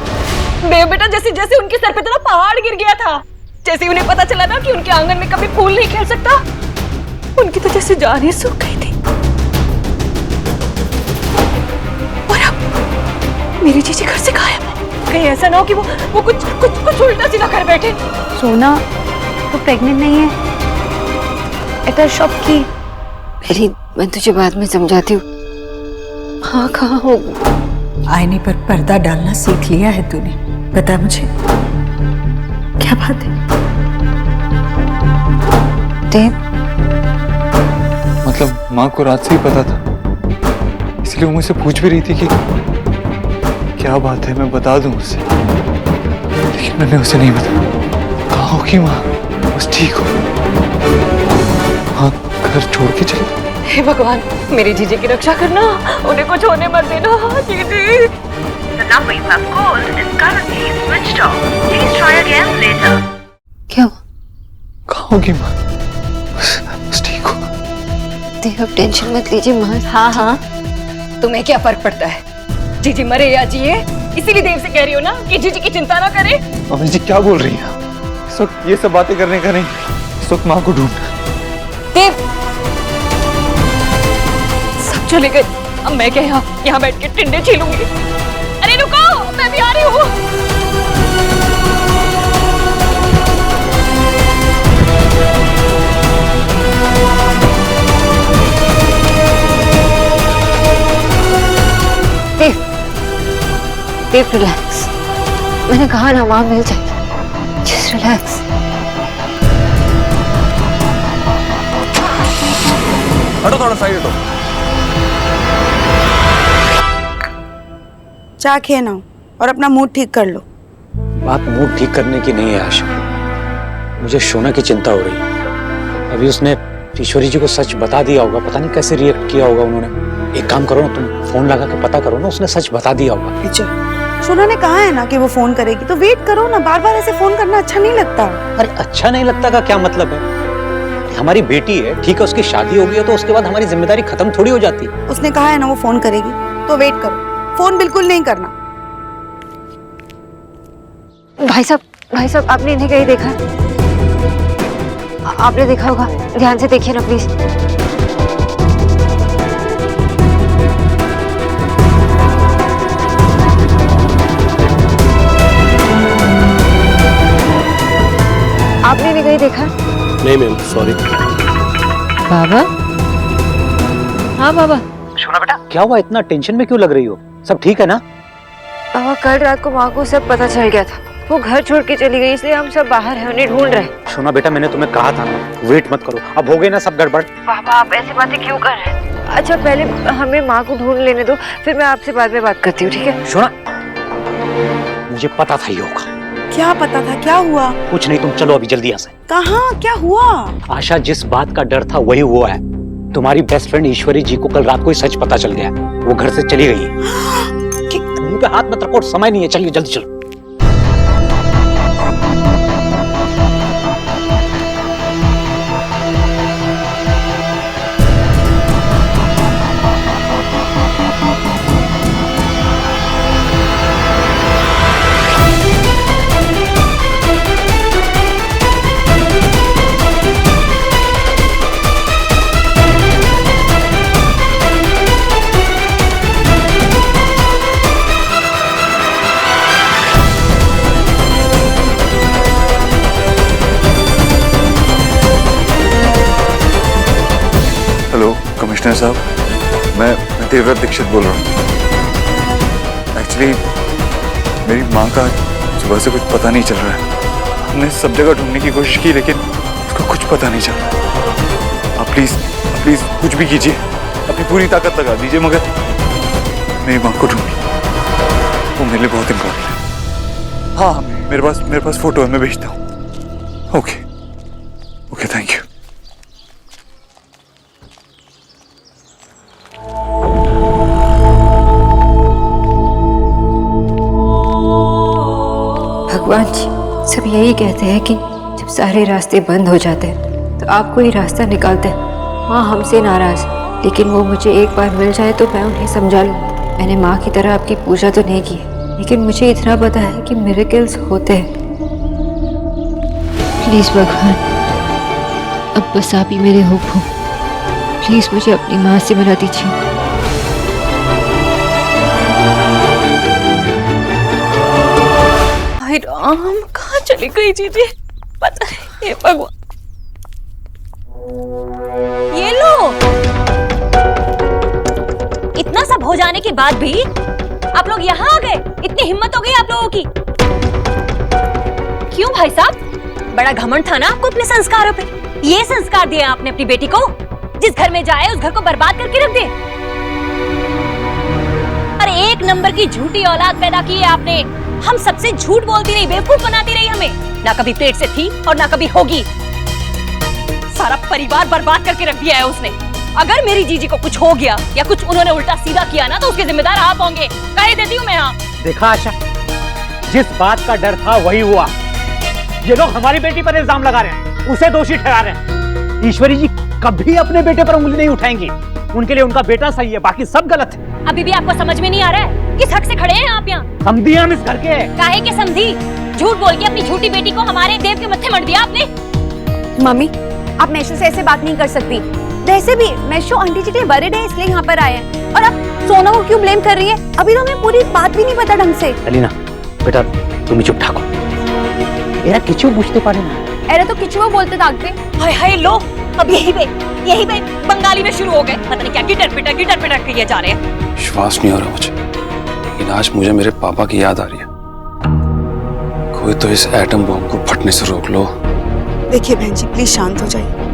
देव बेटा, जैसे जैसे उनके सर पे तेरा पहाड़ गिर गया था। जैसे उन्हें पता चला ना कि उनके आंगन में कभी फूल नहीं खेल सकता, उनकी तो जैसे जान ही सूख गई थी। और अब मेरी जीजी घर से गायब है। कहीं ऐसा ना हो कि वो कुछ उल्टा सीधा कर बैठे। सोना तो प्रेग्नेंट नहीं है, इतना शॉक की। अरे मैं तुझे बाद में समझाती हूँ। हाँ कहाँ हो? आईने पर पर्दा डालना सीख लिया है तूने, बता मुझे क्या बात है? देव, मतलब माँ को रात से ही पता था, इसलिए वो मुझसे पूछ भी रही थी कि क्या बात है, मैं बता दूं उसे, लेकिन मैंने उसे नहीं बताया। कहाँ होगी माँ? बस ठीक हो। हाँ घर छोड़ के चली। हे भगवान, मेरी जीजी की रक्षा करना, उन्हें कुछ होने मत देना। जीजी क्या हुआ? कहाँ होगी माँ? बस ठीक हो। देव अब टेंशन मत लीजिए माँ। हाँ, तुम्हें क्या फर्क पड़ता है? जीजी मरे या जिए, इसीलिए देव से कह रही हो ना कि जीजी की चिंता ना करे। मम्मी जी क्या बोल रही हैं? इस वक्त ये सब बातें करने का नहीं, इस वक्त माँ को ढूंढना। देव सब चले गए, अब मैं क्या यहाँ बैठ के टिंडे छीलूंगी? अरे रुको, मैं भी आ रही हूँ। देव रिलैक्स, मैंने कहा ना माँ मिल जाएगी। Just relax. हटो थोड़ा साइड हटो। चाय खे ना और अपना मूड ठीक कर लो। बात मूड ठीक करने की नहीं है आशा, मुझे शोना की चिंता हो रही है। अभी उसने ईश्वरी जी को सच बता दिया होगा, पता नहीं कैसे रिएक्ट किया होगा उन्होंने। एक काम करो ना, तुम फोन लगा के पता करो ना, उसने सच बता दिया होगा। अच्छा, सोना ने कहा है ना कि वो फोन करेगी, तो वेट करो ना। बार बार ऐसे फोन करना अच्छा नहीं लगता। अरे अच्छा नहीं लगता का क्या मतलब है? हमारी बेटी है, ठीक है, उसकी शादी हो गई है तो उसके बाद हमारी जिम्मेदारी खत्म थोड़ी हो जाती है। उसने कहा है ना वो फोन करेगी, तो वेट करो। फोन बिल्कुल नहीं करना। भाई साहब आपने इन्हें कहीं देखा? आपने देखा होगा, ध्यान से देखिए ना प्लीज। आपने इन्हें कहीं देखा? नहीं मैम, सॉरी। बाबा? हाँ बाबा। शोना बेटा क्या हुआ, इतना टेंशन में क्यों लग रही हो? सब ठीक है ना? बाबा कल रात को माँ को सब पता चल गया था, वो घर छोड़ के चली गई, इसलिए हम सब बाहर हैं, उन्हें ढूंढ रहे हैं। शोना बेटा मैंने तुम्हें कहा था ना, वेट मत करो, अब हो गई ना सब गड़बड़। बाबा आप ऐसी बातें क्यों कर रहे हैं? अच्छा पहले हमें माँ को ढूंढ लेने दो, फिर मैं आपसे बाद में बात करती हूँ, ठीक है? शोना मुझे पता था ये होगा। क्या पता था? क्या हुआ? कुछ नहीं, तुम चलो अभी जल्दी यहाँ से। कहाँ? क्या हुआ? आशा जिस बात का डर था वही हुआ है। तुम्हारी बेस्ट फ्रेंड ईश्वरी जी को कल रात को ही सच पता चल गया, वो घर से चली गई है। मुंह पे हाथ मत रखो, समय नहीं है, चलिए जल्दी चलो। कमिश्नर साहब, मैं देवव्रत दीक्षित बोल रहा हूँ। एक्चुअली मेरी माँ का सुबह से कुछ पता नहीं चल रहा है। हमने सब जगह ढूंढने की कोशिश की लेकिन उसको कुछ पता नहीं चल रहा। आप प्लीज कुछ भी कीजिए, अपनी पूरी ताकत लगा दीजिए, मगर मेरी माँ को ढूंढिए, वो मेरे लिए बहुत इम्पोर्टेंट है। हाँ, मेरे पास फोटो है, मैं भेजता हूँ। Okay, thank you. भगवान जी सब यही कहते हैं कि जब सारे रास्ते बंद हो जाते हैं तो आपको ही रास्ता निकालते हैं। माँ हमसे नाराज, लेकिन वो मुझे एक बार मिल जाए तो मैं उन्हें समझा लूँ। मैंने माँ की तरह आपकी पूजा तो नहीं की, लेकिन मुझे इतना पता है कि मिरेकल्स होते हैं। प्लीज भगवान, अब बस आप ही मेरे होप हो। प्लीज मुझे अपनी माँ से मिला दीजिए। हाय राम, कहाँ चली गई जीजी? पता नहीं, हे भगवान। ये लो, इतना सब हो जाने के बाद भी आप लोग यहाँ आ गए। इतनी हिम्मत हो गई आप लोगों की। क्यों भाई साहब, बड़ा घमंड था ना आपको अपने संस्कारों पे। ये संस्कार दिए आपने अपनी बेटी को, जिस घर में जाए उस घर को बर्बाद करके रख दे। अरे एक नंबर की झूठी औलाद पैदा की है आपने। हम सबसे झूठ बोलती रही, बेवकूफ बनाती रही हमें। ना कभी पेट से थी और ना कभी होगी। सारा परिवार बर्बाद करके रख दिया है उसने। अगर मेरी जीजी को कुछ हो गया या कुछ उन्होंने उल्टा सीधा किया ना तो उसके जिम्मेदार आप होंगे। कह देती हूँ मैं। हाँ देखा आशा, जिस बात का डर था वही हुआ। ये लोग हमारी बेटी पर इल्जाम लगा रहे हैं, उसे दोषी ठहरा रहे हैं। ईश्वरी जी कभी अपने बेटे पर उंगली नहीं उठाएंगी। उनके लिए उनका बेटा सही है, बाकी सब गलत है। अभी भी आपको समझ में नहीं आ रहा है किस हक से खड़े हैं आप यहाँ? समझी हम इस घर के। काहे के समझी? झूठ बोल के अपनी झूठी बेटी को हमारे देव के मत्थे मर दिया आपने। मम्मी, आप मेशो से ऐसे बात नहीं कर सकती। वैसे भी मेशो आंटी जी के बर्थडे है इसलिए यहाँ पर आए हैं, और अब सोना को क्यों ब्लेम कर रही है? अभी तो हमें पूरी बात भी नहीं पता ढंग से। अलीना बेटा तुम चुप ठाको, एरा किचू बुझते पारे ना। अरे तो किचुआ बोलते दागते। हाय हाय लो, अब यही पे बंगाली में शुरू हो गए। पता नहीं क्या गिटर पिटर किए जा रहे हैं। विश्वास नहीं हो रहा मुझे, लेकिन आज मुझे मेरे पापा की याद आ रही है। कोई तो इस एटम बॉम्ब को फटने से रोक लो। देखिए बहन जी, प्लीज शांत हो जाइए।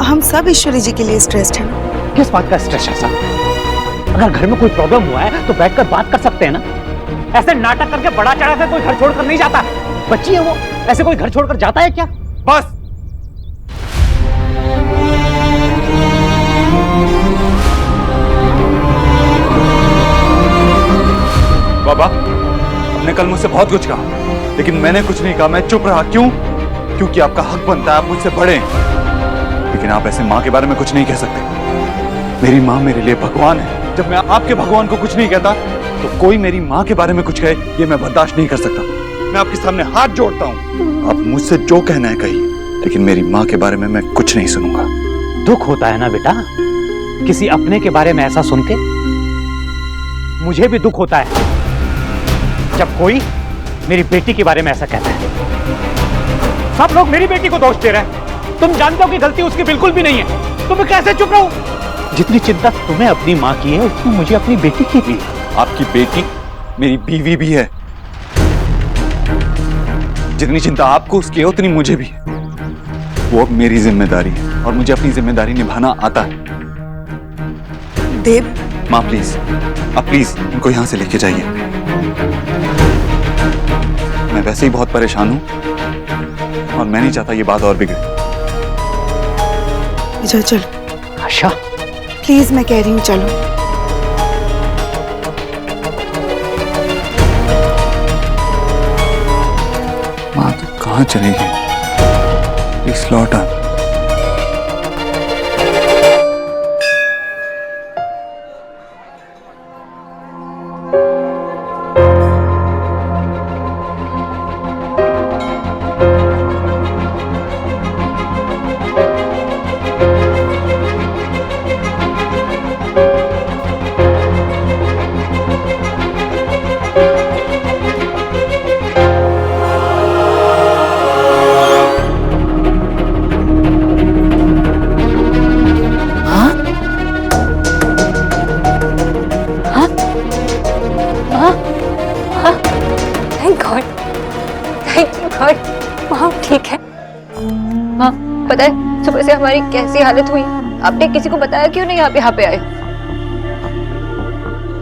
हम सब ईश्वरी जी के लिए स्ट्रेस्ड हैं ना। किस बात का स्ट्रेस है साहब? अगर घर में कोई प्रॉब्लम हुआ है तो बैठकर बात कर सकते हैं ना। ऐसे नाटक करके बड़ा चढ़ा कर कोई घर छोड़कर नहीं जाता। बच्ची है वो, ऐसे कोई घर छोड़कर जाता है क्या? बस बाबा, आपने कल मुझसे बहुत कुछ कहा, लेकिन मैंने कुछ नहीं कहा। मैं चुप रहा। क्यों? क्योंकि आपका हक बनता है, आप मुझसे बड़े हैं। लेकिन आप ऐसे माँ के बारे में कुछ नहीं कह सकते। मेरी माँ मेरे लिए भगवान है। जब मैं आपके भगवान को कुछ नहीं कहता तो कोई मेरी माँ के बारे में कुछ कहे, ये मैं बर्दाश्त नहीं कर सकता। मैं आपके सामने हाथ जोड़ता हूँ, आप मुझसे जो कहना है कहिए, लेकिन मेरी माँ के बारे में मैं कुछ नहीं सुनूंगा। दुख होता है ना बेटा किसी अपने के बारे में ऐसा सुन के। मुझे भी दुख होता है जब कोई मेरी बेटी के बारे में ऐसा कहता है। सब लोग मेरी बेटी को दोष दे रहे हैं। तुम जानते हो कि गलती उसकी बिल्कुल भी नहीं है, तो मैं कैसे चुप रहूं? जितनी चिंता तुम्हें अपनी माँ की है उतनी मुझे अपनी बेटी की भी है। आपकी बेटी मेरी बीवी भी है। जितनी चिंता आपको उसकी है उतनी मुझे भी है। वो अब मेरी जिम्मेदारी है और मुझे अपनी जिम्मेदारी निभाना आता है। देव, माँ प्लीज, आप प्लीज इनको यहाँ से लेके जाइए। मैं वैसे ही बहुत परेशान हूँ और मैं नहीं चाहता ये बात और बिगड़े। विजय चलो। आशा प्लीज, मैं कह रही हूँ चलो। माँ तो कहाँ चली गई? प्लीज लौट आ। Thank you God. माँ ठीक है? माँ पता है सुबह से हमारी कैसी हालत हुई, आपने किसी को बताया क्यों नहीं आप यहाँ पे आए?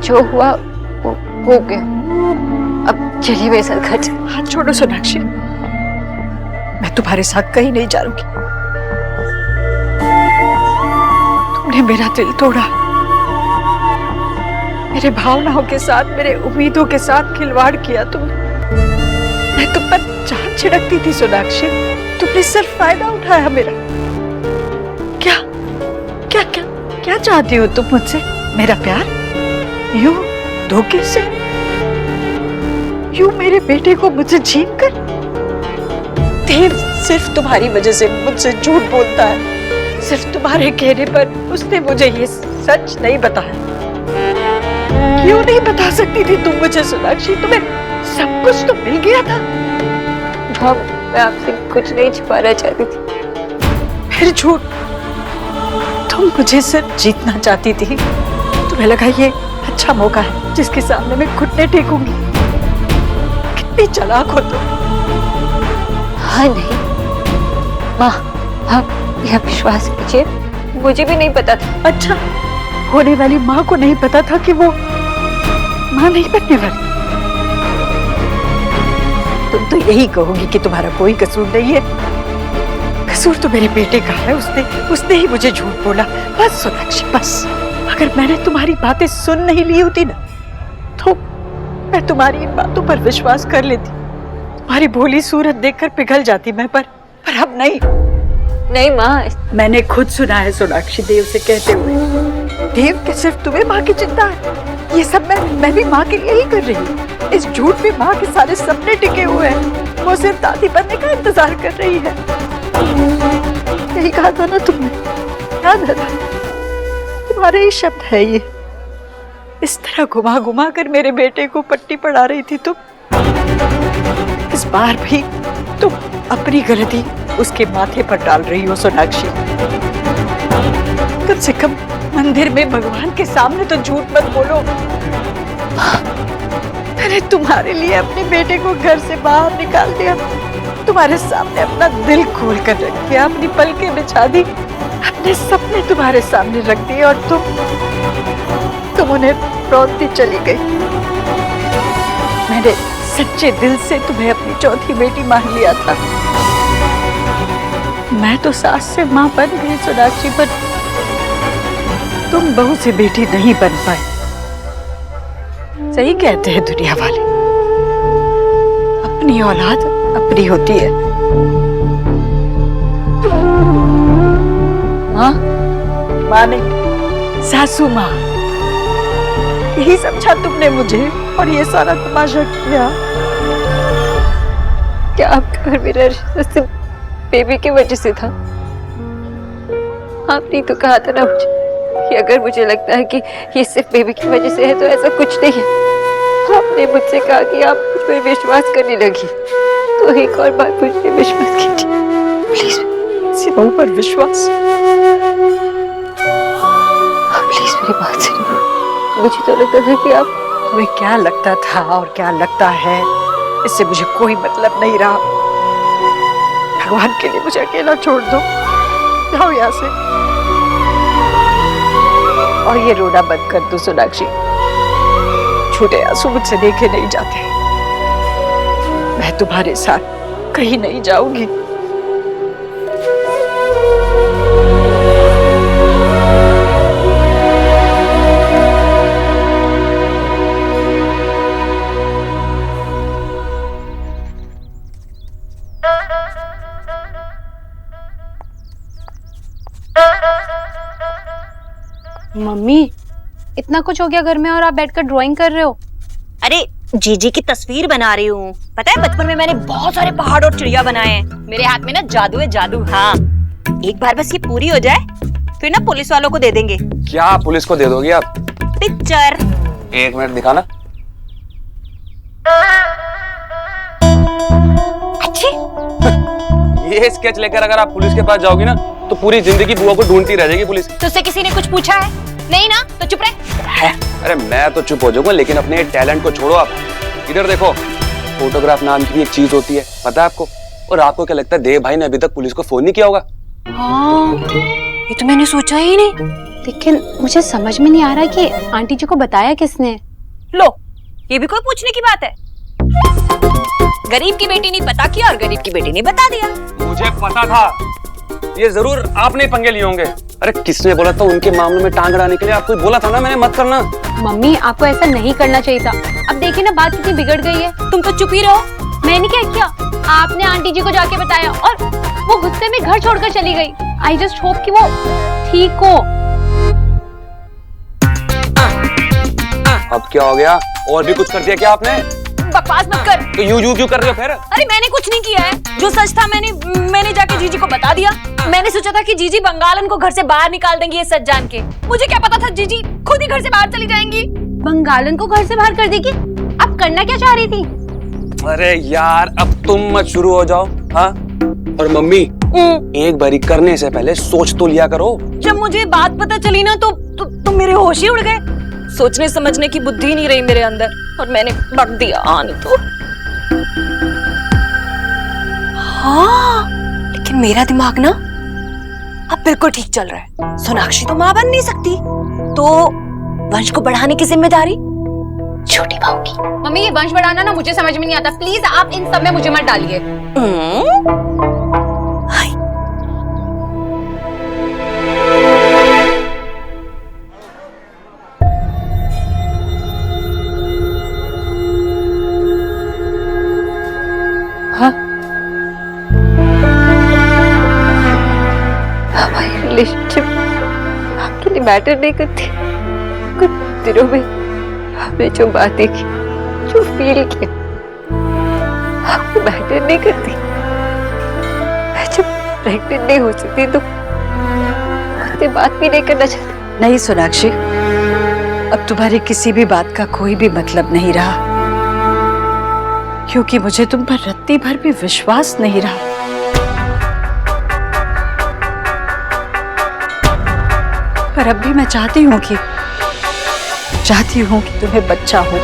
जो हुआ वो हो गया, अब चलिए मेरे साथ घर चलिए। हाथ छोड़ो सोनाक्षी, मैं तुम्हारे साथ कहीं नहीं जा रही। तुमने मेरा दिल तोड़ा, मेरे भावनाओं के साथ, मेरे उम्मीदों के साथ खिलवाड़ किया तुमने। मैं तुम पर जान छिड़कती थी सोनाक्षी, तुमने सिर्फ फायदा उठाया मेरा। क्या क्या क्या क्या चाहती हो तुम मुझसे? मेरा प्यार यूं धोखे से, यूं मेरे बेटे को मुझसे छीन कर? देव सिर्फ तुम्हारी वजह से मुझसे झूठ बोलता है, सिर्फ तुम्हारे कहने पर उसने मुझे ये सच नहीं बताया। क्यों नहीं बता सकती थी तुम मुझे सोनाक्षी? तुम्हें सब कुछ तो मिल गया था। मैं आपसे कुछ नहीं छिपाना चाहती थी। फिर झूठ, तुम मुझे सिर्फ जीतना चाहती थी। तुम्हें लगा ये अच्छा मौका है जिसके सामने मैं घुटने टेकूंगी। कितनी चालाक हो तुम। हाँ नहीं माँ, आप यह विश्वास कीजिए, मुझे भी नहीं पता था। अच्छा, होने वाली माँ को नहीं पता था कि वो माँ नहीं बनने वाली। तुम तो यही कहोगी कि तुम्हारा कोई कसूर नहीं है। कसूर तो मेरे बेटे का है, उसने ही मुझे झूठ बोला। बस सोनाक्षी बस, अगर मैंने तुम्हारी बातें सुन नहीं ली होती ना, तो मैं तुम्हारी इन बातों पर विश्वास कर लेती, तुम्हारी भोली सूरत देखकर पिघल जाती मैं, पर अब नहीं। नहीं माँ, मैंने खुद सुना है सोनाक्षी देव से कहते हुए, देव के सिर्फ तुम्हें माँ की चिंता है। ये सब मैं भी माँ के लिए ही कर रही हूँ। इस झूठ में माँ के सारे सपने टिके हुए हैं। वो सिर्फ दादी बनने का इंतजार कर रही है। यही कहा था ना तुमने, याद है ना? तुम्हारे ही शब्द है ये। इस तरह घुमा घुमा कर मेरे बेटे को पट्टी पढ़ा रही थी तुम। इस बार भी तुम अपनी गलती उसके माथे पर डाल रही हो सोनाक्षी। कम से कम मंदिर में भगवान के सामने तो झूठ मत बोलो। मैंने तुम्हारे लिए अपने बेटे को घर से बाहर निकाल दिया, तुम्हारे सामने अपना दिल खोल कर रख दिया, अपनी पलकें बिछा दी, अपने सपने तुम्हारे सामने रख दिए, और तुम उन्हें रौंदती चली गई। मैंने सच्चे दिल से तुम्हें अपनी चौथी बेटी मान लिया था। मैं तो सास से माँ बन गई सोनाक्षी, पर तुम बहू से बेटी नहीं बन पाई। सही कहते हैं दुनिया वाले, अपनी औलाद अपनी होती है। माँ, माँ नहीं, सासू माँ। यही समझा तुमने मुझे और ये सारा तमाशा किया। क्या आपका और मेरा रिश्ता सिर्फ बेबी की वजह से था? आपने तो कहा था ना मुझे कि अगर मुझे लगता है कि ये सिर्फ बेबी की वजह से है तो ऐसा कुछ नहीं है। आपने मुझसे कहा कि आप मुझ पर विश्वास करने लगी, तो एक और बात मुझे विश्वास कीजिए प्लीज। किसी बहू पर विश्वास? प्लीज मेरी बात सुनिए। मुझे तो लगता था कि आप, तुम्हें क्या लगता था और क्या लगता है इससे मुझे कोई मतलब नहीं रहा। भगवान के लिए मुझे अकेला छोड़ दो, जाओ यहाँ से। और ये रोना बंद कर दो सोनाक्षी, छोटे आंसू मुझसे देखे नहीं जाते। मैं तुम्हारे साथ कहीं नहीं जाऊंगी। मम्मी, इतना कुछ हो गया घर में और आप बैठकर ड्राइंग कर रहे हो? अरे जीजी की तस्वीर बना रही हूँ। पता है बचपन में मैंने बहुत सारे पहाड़ और चिड़िया बनाए हैं। मेरे हाथ में ना जादू है, जादू। हाँ, एक बार बस ये पूरी हो जाए फिर ना पुलिस वालों को दे देंगे। क्या पुलिस को दे दोगी आप? पिक्चर। 1 मिनट दिखाना। अच्छी। ये स्केच लेकर अगर आप पुलिस के पास जाओगी ना तो पूरी जिंदगी बुआ को ढूंढती रह जाएगी पुलिस। तो उससे किसी ने कुछ पूछा है? नहीं ना, तो चुप रहे। अरे मैं तो चुप हो जाऊंगा, लेकिन अपने टैलेंट को छोड़ो आप। इधर देखो, फोटोग्राफ नाम की भी एक चीज होती है, पता है आपको? और आपको क्या लगता है देव भाई ने अभी तक पुलिस को फोन नहीं किया होगा? हाँ, ये तो मैंने सोचा ही नहीं। लेकिन मुझे समझ में नहीं आ रहा कि आंटी जी को बताया किसने। लो, ये भी कोई पूछने की बात है? गरीब की बेटी ने पता किया और गरीब की बेटी ने बता दिया। मुझे पता था, ये जरूर आपने पंगे लिए होंगे। अरे किसने बोला था उनके मामले में टांग अड़ाने के लिए? आपको बोला था ना मैंने मत करना। मम्मी आपको ऐसा नहीं करना चाहिए था। अब देखिए ना बात कितनी बिगड़ गई है। तुम तो चुप ही रहो। मैंने क्या किया? आपने आंटी जी को जाके बताया और वो गुस्से में घर छोड़कर चली गई। आई जस्ट होप कि वो ठीक हो। अब क्या हो गया? और भी कुछ कर दिया क्या आपने? बकवास मत कर। तो यूं क्यों कर रहे हो फिर? अरे मैंने कुछ नहीं किया है। जो सच था मैंने जाके जीजी को बता दिया। मैंने सोचा था कि जीजी बंगालन को घर से बाहर निकाल देंगी ये सच जान के। मुझे क्या पता था जीजी खुद ही घर से बाहर चली जाएंगी। बंगालन को घर से बाहर कर देगी? अब करना क्या चाह रही थी? अरे यार अब तुम मत शुरू हो जाओ। हाँ, और मम्मी एक बारी करने से पहले सोच तो लिया करो। जब मुझे बात पता चली ना तो मेरे होश ही उड़ गए। सोचने समझने की बुद्धि नहीं रही मेरे अंदर और मैंने बक दिया। नहीं तो हाँ, लेकिन मेरा दिमाग ना अब बिल्कुल ठीक चल रहा है। सोनाक्षी तो मां बन नहीं सकती, तो वंश को बढ़ाने की जिम्मेदारी छोटी बहू की। मम्मी ये वंश बढ़ाना ना मुझे समझ में नहीं आता। प्लीज आप इन सब में मुझे मत डालिए। हमारी रिलेशनशिप आपके लिए मैटर नहीं करती। कुछ दिनों में हमने जो बातें की, जो फील किया, आपको मैटर नहीं करती। मैं जब प्रेग्नेंट नहीं हो सकती तो मुझसे बात भी नहीं करना चाहती। नहीं सोनाक्षी, अब तुम्हारी किसी भी बात का कोई भी मतलब नहीं रहा, क्योंकि मुझे तुम पर रत्ती भर भी विश्वास नहीं रहा। पर अब भी मैं चाहती हूँ कि तुम्हें बच्चा हो।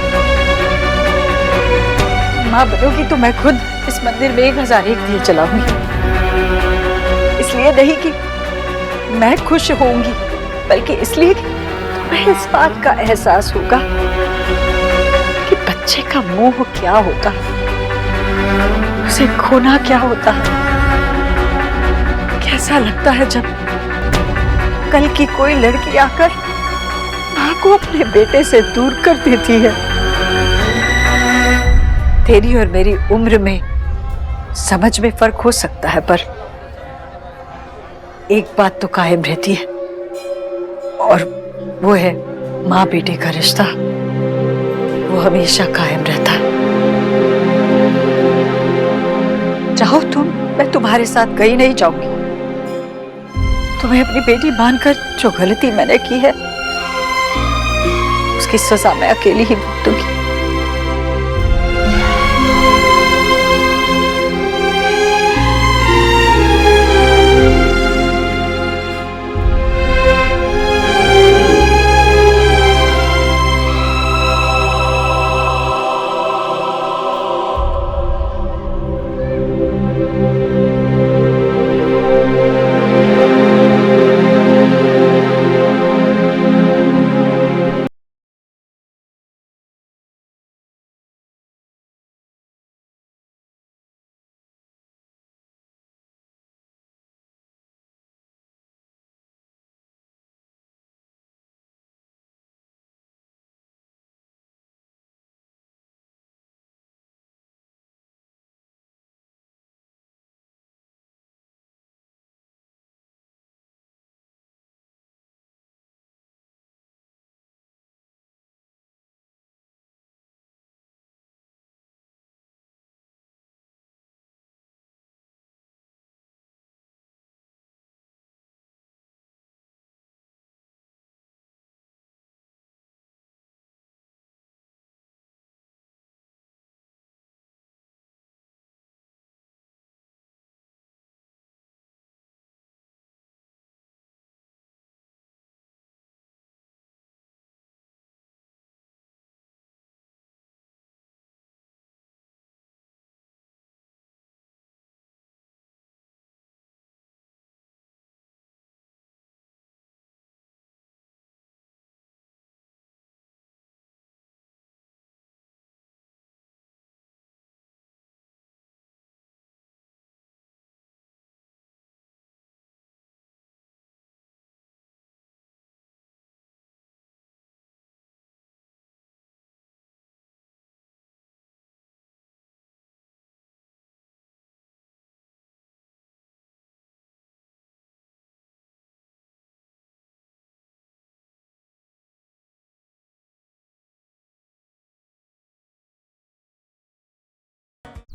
माँ बनोगी तो मैं खुद इस मंदिर में 1001 दिए जलाऊंगी। इसलिए नहीं कि मैं खुश होऊंगी, बल्कि इसलिए कि तुम्हें इस बात का एहसास होगा कि बच्चे का मोह क्या होता है, उसे खोना क्या होता है, कैसा लगता है जब कल की कोई लड़की आकर माँ को अपने बेटे से दूर कर देती है। तेरी और मेरी उम्र में समझ में फर्क हो सकता है, पर एक बात तो कायम रहती है, और वो है माँ बेटे का रिश्ता। वो हमेशा कायम रहता है। चाहो तुम, मैं तुम्हारे साथ कहीं नहीं जाऊंगी। तुम्हें अपनी बेटी मानकर जो गलती मैंने की है उसकी सजा मैं अकेली ही भुगतूंगी।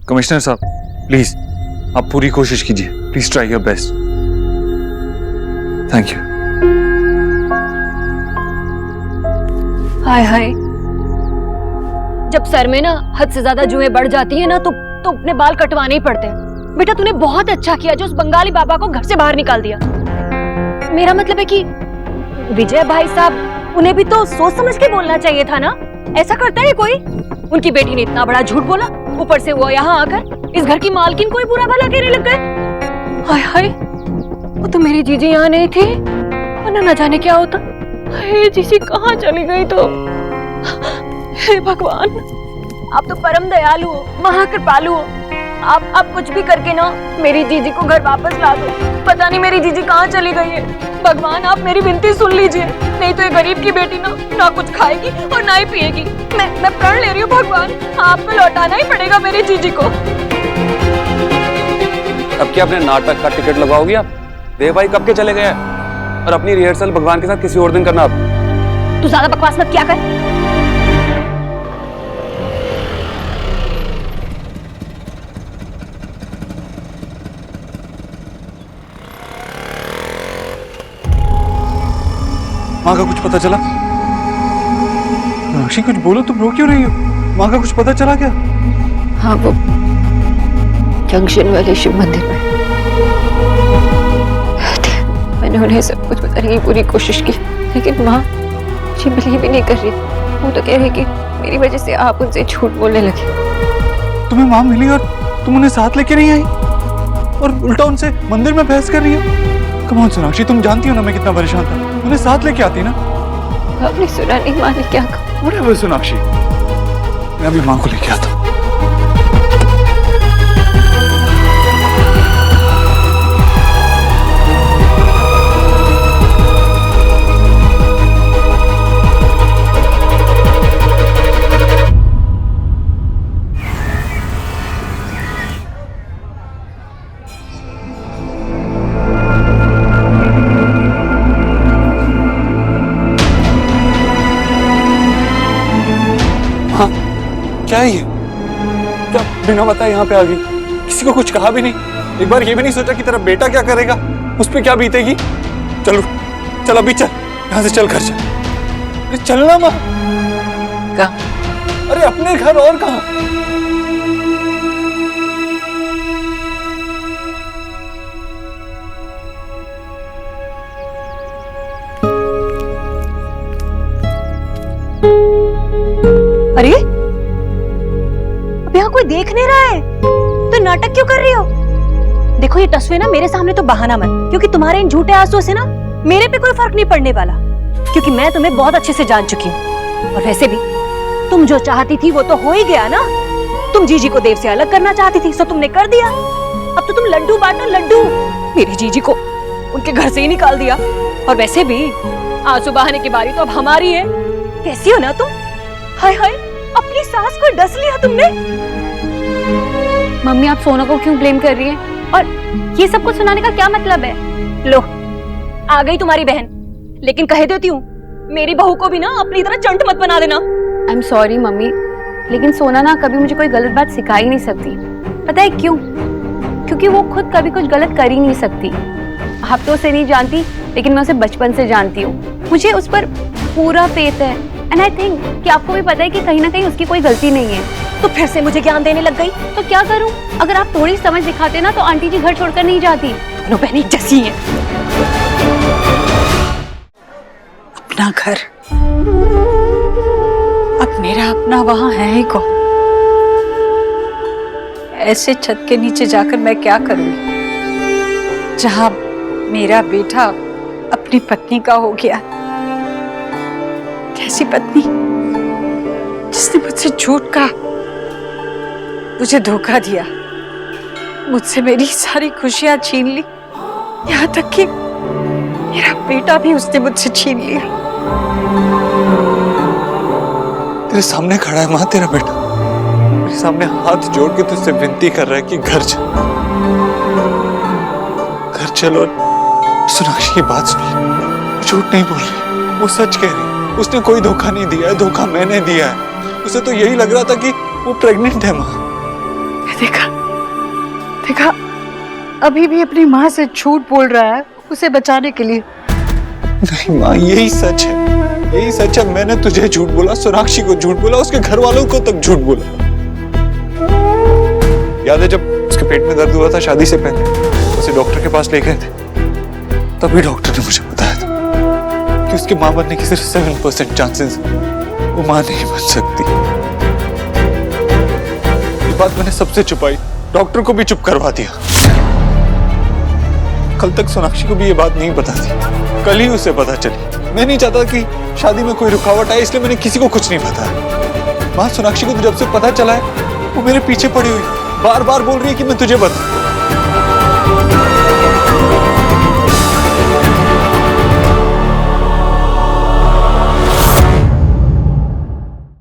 कमिश्नर साहब प्लीज आप पूरी कोशिश कीजिए, please try your best. Thank you. हाय हाय, जब सर में ना हद से ज्यादा जुएं बढ़ जाती है ना तो अपने बाल कटवाने ही पड़ते हैं। बेटा तूने बहुत अच्छा किया जो उस बंगाली बाबा को घर से बाहर निकाल दिया। मेरा मतलब है कि विजय भाई साहब, उन्हें भी तो सोच समझ के बोलना चाहिए था ना। ऐसा करता है कोई? उनकी बेटी ने इतना बड़ा झूठ बोला, ऊपर से वो यहाँ आकर इस घर की मालकिन को ही बुरा भला कहने लग गए। हाय हाय, वो तो मेरी जीजी यहाँ नहीं थी, वरना न जाने क्या होता। हे जीजी कहाँ चली गई तो? हे भगवान, आप तो परम दयालु हो, महाकृपालु हो। आप कुछ भी करके ना मेरी जीजी को घर वापस ला दो। पता नहीं मेरी जीजी कहाँ चली गई है। भगवान आप मेरी विनती सुन लीजिए, नहीं तो ये गरीब की बेटी ना कुछ खाएगी और ना ही पिएगी। मैं प्रण ले रही हूँ भगवान, आपको लौटाना ही पड़ेगा मेरी जीजी को। अब क्या अपने नाटक का टिकट लगाओगी आप? देव भाई कब के चले गए हैं, और अपनी रिहर्सल भगवान के साथ किसी और दिन करना। आप तू ज्यादा बकवास मत क्या कर। माँ का कुछ पता चला? मीनाक्षी कुछ बोलो, तुम रो क्यों रही हो? माँ का कुछ पता चला क्या? हाँ, वो जंक्शन वाले शिव मंदिर में मैंने उन्हें सब कुछ बताने की पूरी कोशिश की, लेकिन माँ जी बिलीव भी नहीं कर रही। वो तो कह रही कि मेरी वजह से आप उनसे झूठ बोलने लगे। तुम्हें माँ मिली और तुम उन्हें साथ लेके नहीं आई, और उल्टा उनसे मंदिर में बहस कर रही हो। कम ऑन सोनाक्षी, तुम जानती हो ना मैं कितना परेशान था। उन्हें साथ लेके आती ना। आपने सुना नहीं माँ ने क्या कहा? अरे सोनाक्षी, मैं अभी माँ को लेके आता हूँ। क्या है ये? क्या बिना बताए यहाँ पे आ गई? किसी को कुछ कहा भी नहीं, एक बार ये भी नहीं सोचा कि तेरा बेटा क्या करेगा, उस पे क्या बीतेगी? चलो चल अभी चल, यहाँ से चल घर चल। अरे चलना माँ। कहाँ? अरे अपने घर, और कहाँ? अरे अब यहाँ कोई देख नहीं रहा है तो नाटक क्यों कर रही हो? देखो ये तस्वीर ना मेरे सामने तो बहाना मत, क्योंकि तुम्हारे इन झूठे आंसुओं से ना मेरे पे कोई फर्क नहीं पड़ने वाला, क्योंकि मैं तुम्हें बहुत अच्छे से जान चुकी हूँ। और वैसे भी तुम जो चाहती थी वो तो हो ही गया ना। तुम जीजी को देव से अलग करना चाहती थी, सो तुमने कर दिया। अब तो तुम लड्डू बांटो लड्डू। मेरी जीजी को उनके घर से ही निकाल दिया। और वैसे भी आंसू बहाने की बारी तो अब हमारी है। कैसी हो ना तुम? हाय हाय, अपनी सास को डस लिया तुमने। मम्मी आप सोना को क्यों ब्लेम कर रही है, और ये सब कुछ सुनाने का क्या मतलब है? लो आ गई तुम्हारी बहन, लेकिन कह देती हूँ मेरी बहू को भी ना अपनी तरह चंट मत बना देना। आई एम सॉरी मम्मी, लेकिन सोना ना कभी मुझे कोई गलत बात सिखा ही नहीं सकती। पता है क्यों? क्योंकि वो खुद कभी कुछ गलत कर ही नहीं सकती। आप तो उसे नहीं जानती, लेकिन मैं उसे बचपन से जानती हूँ। मुझे उस पर पूरा फेथ है, एंड आई थिंक कि आपको भी पता है कि कहीं ना कहीं उसकी कोई गलती नहीं है। तो फिर से मुझे ज्ञान देने लग गई। तो क्या करूं? अगर आप थोड़ी समझ दिखाते ना तो आंटी जी घर छोड़कर नहीं जाती। दोनों बहनें जैसी हैं। अपना घर, अब मेरा अपना वहां है ही कौन? ऐसे छत के नीचे जाकर मैं क्या करूंगी जहां मेरा बेटा अपनी पत्नी का हो गया? कैसी पत्नी जिसने मुझसे झूठ कहा, मुझे धोखा दिया, मुझसे मेरी सारी खुशियां छीन ली, यहाँ तक कि मेरा बेटा भी उसने मुझसे छीन लिया। तेरे सामने खड़ा है माँ तेरा बेटा, मेरे सामने हाथ जोड़ के तुझसे विनती कर रहा है कि घर चल, घर चल। और सोनाक्षी की बात सुन ले, झूठ नहीं बोल रही, वो सच कह रही है। उसने कोई धोखा नहीं दिया है, धोखा मैंने दिया है। उसे तो यही लग रहा था कि वो प्रेग्नेंट है माँ। देखा देखा, अभी भी अपनी माँ से झूठ बोल रहा है उसे बचाने के लिए। नहीं माँ, यही सच है, यही सच है। मैंने तुझे झूठ बोला, सोनाक्षी को झूठ बोला, उसके घर वालों को तक झूठ बोला। याद है जब उसके पेट में दर्द हुआ था शादी से पहले, उसे डॉक्टर के पास ले गए थे, तभी डॉक्टर ने मुझे बताया था कि उसकी मां बनने की सिर्फ 7% चांसेस, वो मां नहीं बन सकती। ये बात मैंने सबसे छुपाई, डॉक्टर को भी चुप करवा दिया। कल तक सोनाक्षी को भी ये बात नहीं पता थी, कल ही उसे पता चली। मैं नहीं चाहता कि शादी में कोई रुकावट आए, इसलिए मैंने किसी को कुछ नहीं बताया। मां, सोनाक्षी को तो जब से पता चला है वो मेरे पीछे पड़ी हुई, बार बार बोल रही है कि मैं तुझे बता।